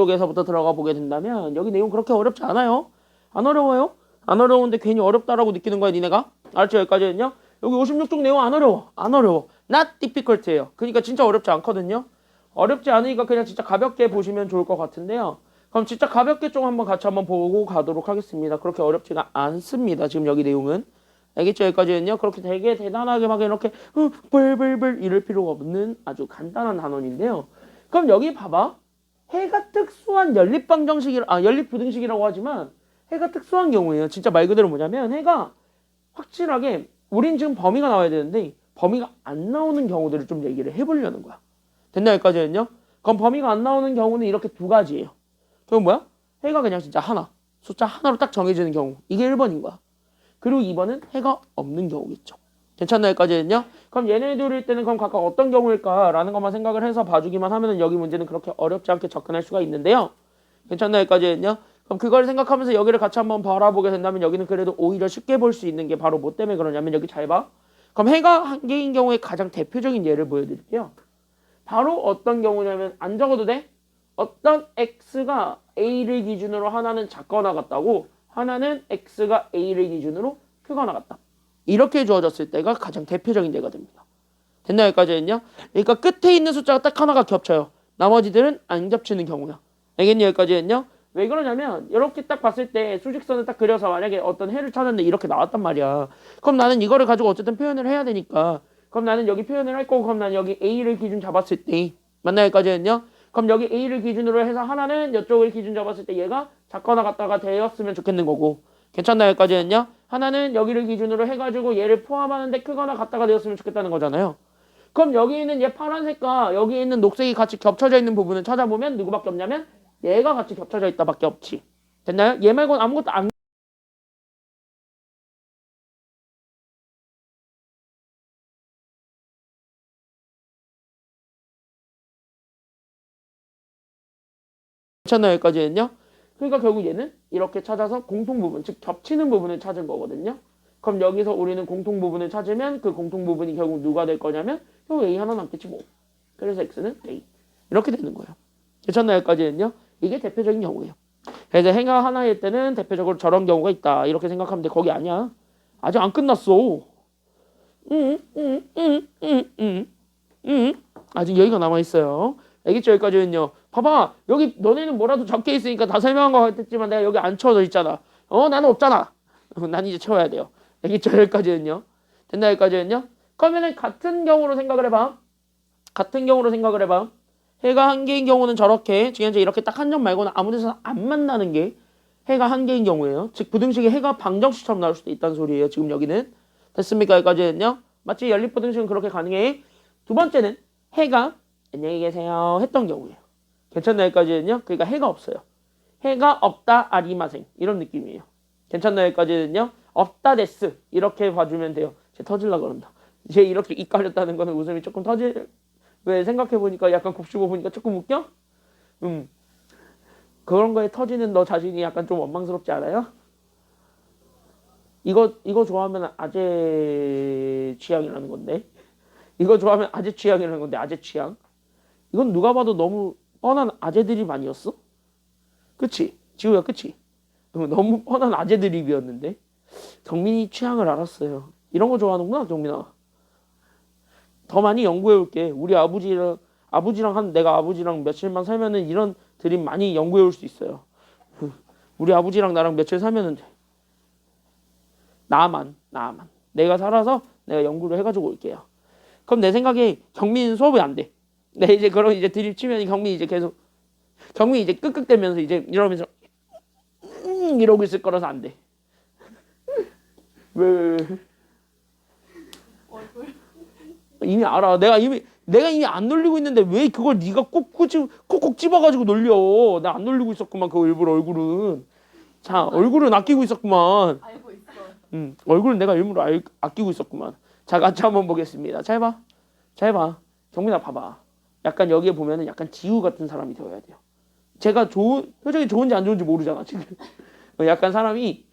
쪽에서부터 들어가 보게 된다면 여기 내용 그렇게 어렵지 않아요. 안 어려워요. 안 어려운데 괜히 어렵다라고 느끼는 거야 니네가. 알았죠? 여기까지는요. 여기 56쪽 내용 안 어려워. 안 어려워. Not difficult예요. 그러니까 진짜 어렵지 않거든요. 어렵지 않으니까 그냥 진짜 가볍게 보시면 좋을 것 같은데요. 그럼 진짜 가볍게 좀 한번 같이 한번 보고 가도록 하겠습니다. 그렇게 어렵지가 않습니다. 지금 여기 내용은. 알겠죠? 여기까지는요. 그렇게 되게 대단하게 막 이렇게 벌벌벌 이럴 필요가 없는 아주 간단한 단원인데요. 그럼 여기 봐봐. 해가 특수한 연립부등식이라고 하지만 해가 특수한 경우에요. 진짜 말 그대로 뭐냐면 해가 확실하게 우린 지금 범위가 나와야 되는데 범위가 안 나오는 경우들을 좀 얘기를 해보려는 거야. 됐나 여기까지는요? 그럼 범위가 안 나오는 경우는 이렇게 두 가지예요. 그럼 뭐야? 해가 그냥 진짜 하나. 숫자 하나로 딱 정해지는 경우. 이게 1번인 거야. 그리고 2번은 해가 없는 경우겠죠. 괜찮나요? 여기까지는요? 그럼 얘네들일 때는 그럼 각각 어떤 경우일까라는 것만 생각을 해서 봐주기만 하면은 여기 문제는 그렇게 어렵지 않게 접근할 수가 있는데요. 괜찮나요? 여기까지는요? 그럼 그걸 생각하면서 여기를 같이 한번 바라보게 된다면 여기는 그래도 오히려 쉽게 볼 수 있는 게 바로 뭐 때문에 그러냐면 여기 잘 봐. 그럼 해가 한 개인 경우에 가장 대표적인 예를 보여드릴게요. 바로 어떤 경우냐면 안 적어도 돼? 어떤 x가 a를 기준으로 하나는 작거나 같다고 하나는 x가 a를 기준으로 크거나 같다. 이렇게 주어졌을 때가 가장 대표적인 예가 됩니다. 됐나요? 여기까지는요? 그러니까 끝에 있는 숫자가 딱 하나가 겹쳐요. 나머지들은 안 겹치는 경우야. 알겠니? 여기까지는요? 왜 그러냐면 이렇게 딱 봤을 때 수직선을 딱 그려서 만약에 어떤 해를 찾았는데 이렇게 나왔단 말이야. 그럼 나는 이거를 가지고 어쨌든 표현을 해야 되니까 그럼 나는 여기 표현을 할 거고 그럼 나는 여기 a를 기준 잡았을 때 맞나요? 여기까지는요? 그럼 여기 a를 기준으로 해서 하나는 이쪽을 기준 잡았을 때 얘가 작거나 같다가 되었으면 좋겠는 거고 괜찮나요? 여기까지는요? 하나는 여기를 기준으로 해가지고 얘를 포함하는데 크거나 같다가 되었으면 좋겠다는 거잖아요. 그럼 여기 있는 얘 파란색과 여기 있는 녹색이 같이 겹쳐져 있는 부분을 찾아보면 누구밖에 없냐면 얘가 같이 겹쳐져 있다 밖에 없지. 됐나요? 얘 말고는 아무것도 안 괜찮나요? 여기까지는요? 그러니까 결국 얘는 이렇게 찾아서 공통 부분, 즉 겹치는 부분을 찾은 거거든요. 그럼 여기서 우리는 공통 부분을 찾으면 그 공통 부분이 결국 누가 될 거냐면 결국 A 하나 남겠지 뭐. 그래서 X는 A. 이렇게 되는 거예요. 괜찮나요? 여기까지는요? 이게 대표적인 경우예요. 그래서 해가 하나일 때는 대표적으로 저런 경우가 있다. 이렇게 생각하면 돼. 거기 아니야. 아직 안 끝났어. 아직 여기가 남아있어요. 알겠죠? 여기까지는요. 봐봐. 여기 너네는 뭐라도 적혀 있으니까 다 설명한 것 같았지만 내가 여기 안 채워져 있잖아. 나는 없잖아. 난 이제 채워야 돼요. 알겠죠? 여기까지는요. 됐나? 여기까지는요. 그러면은 같은 경우로 생각을 해봐. 같은 경우로 생각을 해봐. 해가 한 개인 경우는 저렇게 지금 현재 이렇게 딱 한 점 말고는 아무 데서 안 만나는 게 해가 한 개인 경우예요. 즉 부등식이 해가 방정식처럼 나올 수도 있다는 소리예요. 지금 여기는. 됐습니까? 여기까지는요. 맞지? 연립부등식은 그렇게 가능해. 두 번째는 해가 안녕히 계세요 했던 경우예요. 괜찮나요? 여기까지는요. 그러니까 해가 없어요. 해가 없다 아리마생 이런 느낌이에요. 괜찮나요? 여기까지는요. 없다 데스 이렇게 봐주면 돼요. 쟤 터질라 그런다. 쟤 이렇게 입 가렸다는 거는 웃음이 조금 터질 왜 생각해보니까 약간 곱씹어 보니까 조금 웃겨? 그런 거에 터지는 너 자신이 약간 좀 원망스럽지 않아요? 이거 좋아하면 아재 취향이라는 건데 이거 좋아하면 아재 취향이라는 건데 아재 취향 이건 누가 봐도 너무 뻔한 아재 드립 아니었어? 그치? 지우야 그치? 너무 뻔한 아재 드립이었는데 경민이 취향을 알았어요. 이런 거 좋아하는구나 경민아. 더 많이 연구해 올게. 우리 아버지랑 내가 아버지랑 며칠만 살면은 이런 드립 많이 연구해 올 수 있어요. 우리 아버지랑 나랑 며칠 살면은 돼. 나만. 내가 살아서 내가 연구를 해가지고 올게요. 그럼 내 생각에 경민은 수업이 안 돼. 내 이제 그럼 이제 드립 치면 경민이 이제 계속 경민이 이제 끄끄대면서 이제 이러면서 이러고 있을 거라서 안 돼. 왜? 이미 알아. 내가 이미 안 놀리고 있는데 왜 그걸 네가 콕콕 집어가지고 놀려? 나 안 놀리고 있었구만. 그 일부러 얼굴은. 자, 얼굴은 아끼고 있었구만. 알고 있어. 얼굴은 내가 일부러 아끼고 있었구만. 자, 같이 한번 보겠습니다. 잘 봐. 경민아 봐봐. 약간 여기에 보면은 약간 지우 같은 사람이 되어야 돼요. 제가 표정이 좋은지 안 좋은지 모르잖아 지금. 약간 사람이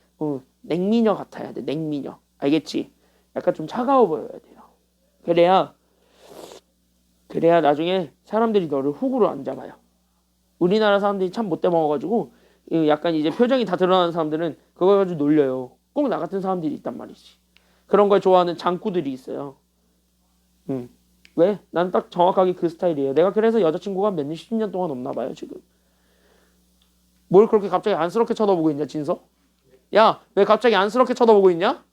냉미녀 같아야 돼. 냉미녀. 알겠지? 약간 좀 차가워 보여야 돼요. 그래야 나중에 사람들이 너를 훅으로 안 잡아요. 우리나라 사람들이 참 못돼 먹어가지고 약간 이제 표정이 다 드러나는 사람들은 그거 가지고 놀려요. 꼭 나 같은 사람들이 있단 말이지. 그런 걸 좋아하는 장꾸들이 있어요. 왜? 난 딱 정확하게 그 스타일이에요. 내가 그래서 여자친구가 몇 년, 10년 동안 없나 봐요, 지금. 뭘 그렇게 갑자기 안쓰럽게 쳐다보고 있냐, 진서? 야, 왜 갑자기 안쓰럽게 쳐다보고 있냐?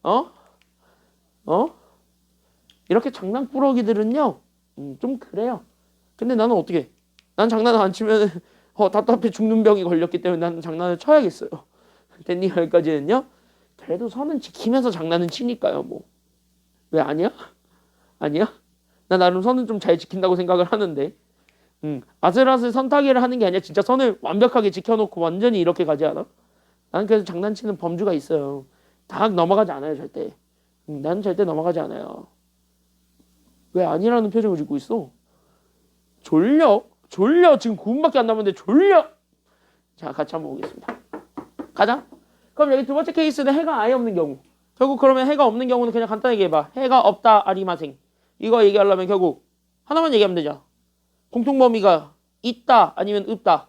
어? 어? 이렇게 장난꾸러기들은요, 좀 그래요. 근데 나는 어떻게? 난 장난을 안 치면 답답해 죽는 병이 걸렸기 때문에 나는 장난을 쳐야겠어요. 됐니? 여기까지는요? 그래도 선은 지키면서 장난은 치니까요, 뭐. 왜 아니야? 아니야? 나 나름 선은 좀 잘 지킨다고 생각을 하는데. 아슬아슬 선타기를 하는 게 아니라 진짜 선을 완벽하게 지켜놓고 완전히 이렇게 가지 않아? 나는 그래서 장난치는 범주가 있어요. 다 넘어가지 않아요, 절대. 나는 절대 넘어가지 않아요. 왜 아니라는 표정을 짓고 있어? 졸려? 졸려. 지금 9분밖에 안 남았는데 졸려. 자, 같이 한번 보겠습니다. 가자. 그럼 여기 두 번째 케이스는 해가 아예 없는 경우. 결국 그러면 해가 없는 경우는 그냥 간단하게 해봐. 해가 없다 아리마생. 이거 얘기하려면 결국 하나만 얘기하면 되죠. 공통범위가 있다 아니면 없다.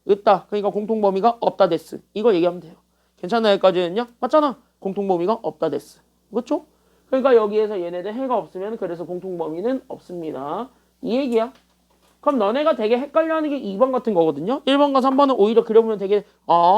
없다. 그러니까 공통범위가 없다 데스. 이거 얘기하면 돼요. 괜찮아요? 여기까지는요? 맞잖아. 공통범위가 없다 데스. 그렇죠? 그러니까 여기에서 얘네들 해가 없으면 그래서 공통범위는 없습니다. 이 얘기야. 그럼 너네가 되게 헷갈려하는 게 2번 같은 거거든요. 1번과 3번은 오히려 그려보면 되게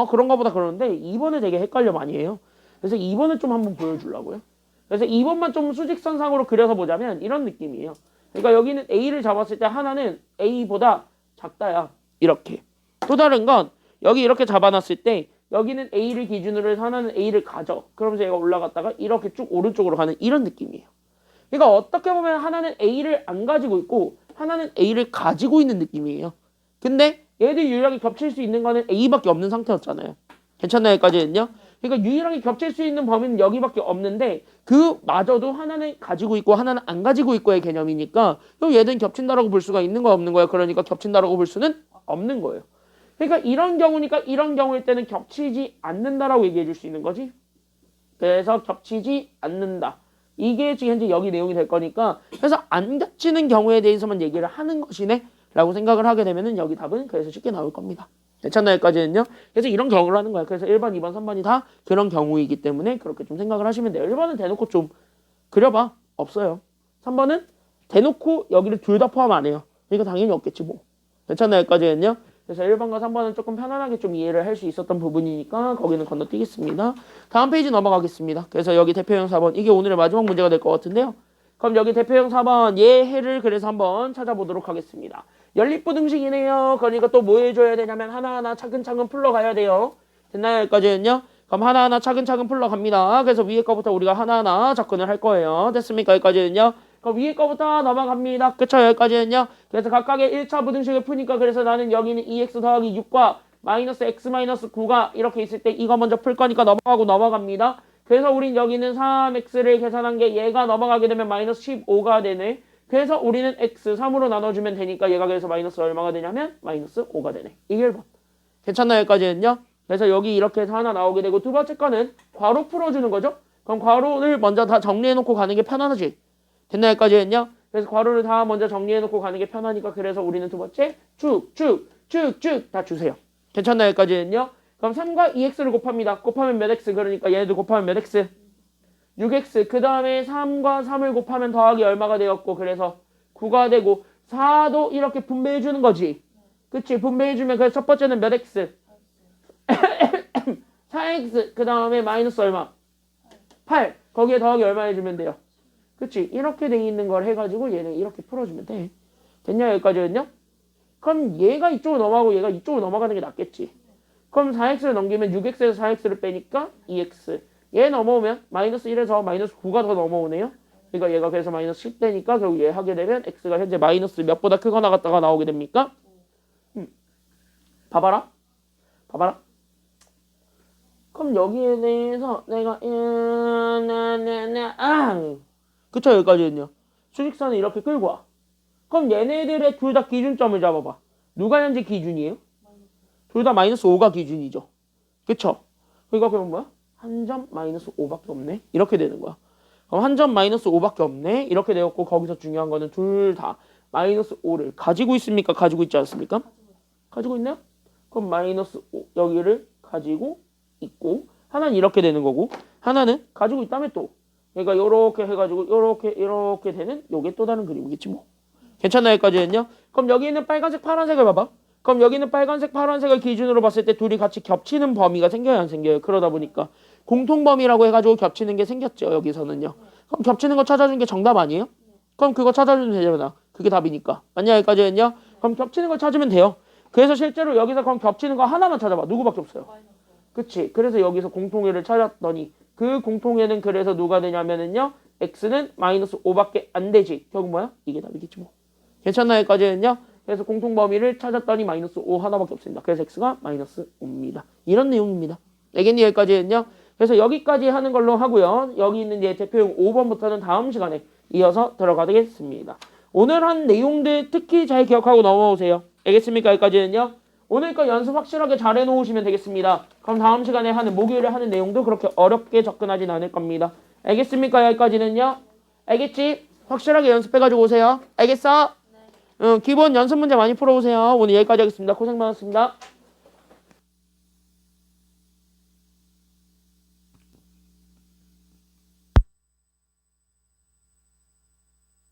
그런가 보다 그러는데 2번을 되게 헷갈려 많이 해요. 그래서 2번을 좀 한번 보여주려고요. 그래서 2번만 좀 수직선상으로 그려서 보자면 이런 느낌이에요. 그러니까 여기는 A를 잡았을 때 하나는 A보다 작다야. 이렇게. 또 다른 건 여기 이렇게 잡아놨을 때 여기는 A를 기준으로 해서 하나는 A를 가져. 그러면서 얘가 올라갔다가 이렇게 쭉 오른쪽으로 가는 이런 느낌이에요. 그러니까 어떻게 보면 하나는 A를 안 가지고 있고 하나는 A를 가지고 있는 느낌이에요. 근데 얘들 유일하게 겹칠 수 있는 거는 A밖에 없는 상태였잖아요. 괜찮나요? 여기까지는요? 그러니까 유일하게 겹칠 수 있는 범위는 여기밖에 없는데 그마저도 하나는 가지고 있고 하나는 안 가지고 있고의 개념이니까 그럼 얘들은 겹친다라고 볼 수가 있는 거 없는 거야. 그러니까 겹친다라고 볼 수는 없는 거예요. 그러니까 이런 경우니까 이런 경우일 때는 겹치지 않는다라고 얘기해 줄 수 있는 거지. 그래서 겹치지 않는다. 이게 지금 현재 여기 내용이 될 거니까 그래서 안 겹치는 경우에 대해서만 얘기를 하는 것이네 라고 생각을 하게 되면은 여기 답은 그래서 쉽게 나올 겁니다. 괜찮나요? 여기까지는요? 그래서 이런 경우를 하는 거예요. 그래서 1번, 2번, 3번이 다 그런 경우이기 때문에 그렇게 좀 생각을 하시면 돼요. 1번은 대놓고 좀 그려봐. 없어요. 3번은 대놓고 여기를 둘 다 포함 안 해요. 그러니까 당연히 없겠지 뭐. 괜찮나요? 여기까지는요? 그래서 1번과 3번은 조금 편안하게 좀 이해를 할 수 있었던 부분이니까 거기는 건너뛰겠습니다. 다음 페이지 넘어가겠습니다. 그래서 여기 대표형 4번 이게 오늘의 마지막 문제가 될 것 같은데요. 그럼 여기 대표형 4번 얘 해를 그래서 한번 찾아보도록 하겠습니다. 연립부등식이네요. 그러니까 또 뭐 해줘야 되냐면 하나하나 차근차근 풀러가야 돼요. 됐나요? 여기까지는요? 그럼 하나하나 차근차근 풀러갑니다. 그래서 위에 거부터 우리가 하나하나 접근을 할 거예요. 됐습니까? 여기까지는요? 그럼 위에 거부터 넘어갑니다. 그쵸? 여기까지는요? 그래서 각각의 1차 부등식을 푸니까 그래서 나는 여기는 2x 더하기 6과 마이너스 x 마이너스 9가 이렇게 있을 때 이거 먼저 풀 거니까 넘어가고 넘어갑니다. 그래서 우린 여기는 3x를 계산한 게 얘가 넘어가게 되면 마이너스 15가 되네. 그래서 우리는 x 3으로 나눠주면 되니까 얘가 그래서 마이너스 얼마가 되냐면 마이너스 5가 되네. 이게 1번. 괜찮나요? 여기까지는요? 그래서 여기 이렇게 해서 하나 나오게 되고 두 번째 거는 괄호 풀어주는 거죠. 그럼 괄호를 먼저 다 정리해놓고 가는 게 편하지. 됐나요? 여기까지는요? 그래서 괄호를 다 먼저 정리해놓고 가는 게 편하니까 그래서 우리는 두 번째 쭉쭉 다 주세요. 괜찮나요? 여기까지는요? 그럼 3과 2x를 곱합니다. 곱하면 몇 x? 그러니까 얘네들 곱하면 몇 x? 6x. 그 다음에 3과 3을 곱하면 더하기 얼마가 되었고 그래서 9가 되고 4도 이렇게 분배해주는 거지. 그치? 분배해주면 그래서 첫 번째는 몇 x? 4x. 그 다음에 마이너스 얼마? 8. 거기에 더하기 얼마 해주면 돼요? 그치? 이렇게 돼 있는 걸 해가지고 얘는 이렇게 풀어주면 돼. 됐냐? 여기까지는요? 그럼 얘가 이쪽으로 넘어가고 얘가 이쪽으로 넘어가는 게 낫겠지. 그럼 4x를 넘기면 6x에서 4x를 빼니까 2x. 얘 넘어오면 마이너스 1에서 마이너스 9가 더 넘어오네요. 그러니까 얘가 그래서 마이너스 10되니까 결국 얘 하게 되면 x가 현재 마이너스 몇보다 크거나 같다가 나오게 됩니까? 봐봐라. 봐봐라. 그럼 여기에 대해서 내가 그쵸? 여기까지는요. 수직선을 이렇게 끌고 와. 그럼 얘네들의 둘 다 기준점을 잡아봐. 누가 현재 기준이에요? 둘 다 마이너스 5가 기준이죠. 그쵸? 그러니까 그럼 뭐야? 한 점 마이너스 5밖에 없네. 이렇게 되는 거야. 그럼 한 점 마이너스 5밖에 없네. 이렇게 되었고 거기서 중요한 거는 둘 다 마이너스 5를 가지고 있습니까? 가지고 있지 않습니까? 가지고 있나요? 그럼 마이너스 5 여기를 가지고 있고 하나는 이렇게 되는 거고 하나는 가지고 있다면 또 그러니까 요렇게 해가지고 요렇게 되는 요게 또 다른 그림이겠지 뭐. 괜찮나요? 여기까지는요? 그럼 여기 있는 빨간색 파란색을 봐봐. 그럼 여기 있는 빨간색 파란색을 기준으로 봤을 때 둘이 같이 겹치는 범위가 생겨요 안 생겨요? 그러다 보니까 공통범위라고 해가지고 겹치는 게 생겼죠 여기서는요. 그럼 겹치는 거 찾아주는 게 정답 아니에요? 그럼 그거 찾아주면 되잖아. 그게 답이니까. 맞냐? 여기까지는요? 그럼 겹치는 걸 찾으면 돼요. 그래서 실제로 여기서 그럼 겹치는 거 하나만 찾아봐. 누구밖에 없어요. 그치? 그래서 여기서 공통의를 찾았더니 그 공통의는 그래서 누가 되냐면은요. x는 마이너스 5밖에 안 되지. 결국 뭐야? 이게 답이겠지 뭐. 괜찮나요? 여기까지는요? 그래서 공통범위를 찾았더니 마이너스 5 하나밖에 없습니다. 그래서 x가 마이너스 5입니다. 이런 내용입니다. 알겠니? 여기까지는요? 그래서 여기까지 하는 걸로 하고요. 여기 있는 이제 대표용 5번부터는 다음 시간에 이어서 들어가겠습니다. 오늘 한 내용들 특히 잘 기억하고 넘어오세요. 알겠습니까? 여기까지는요. 오늘 거 연습 확실하게 잘 해놓으시면 되겠습니다. 그럼 다음 시간에 하는 목요일에 하는 내용도 그렇게 어렵게 접근하진 않을 겁니다. 알겠습니까? 여기까지는요. 알겠지? 확실하게 연습해가지고 오세요. 알겠어? 기본 연습 문제 많이 풀어오세요. 오늘 여기까지 하겠습니다. 고생 많았습니다.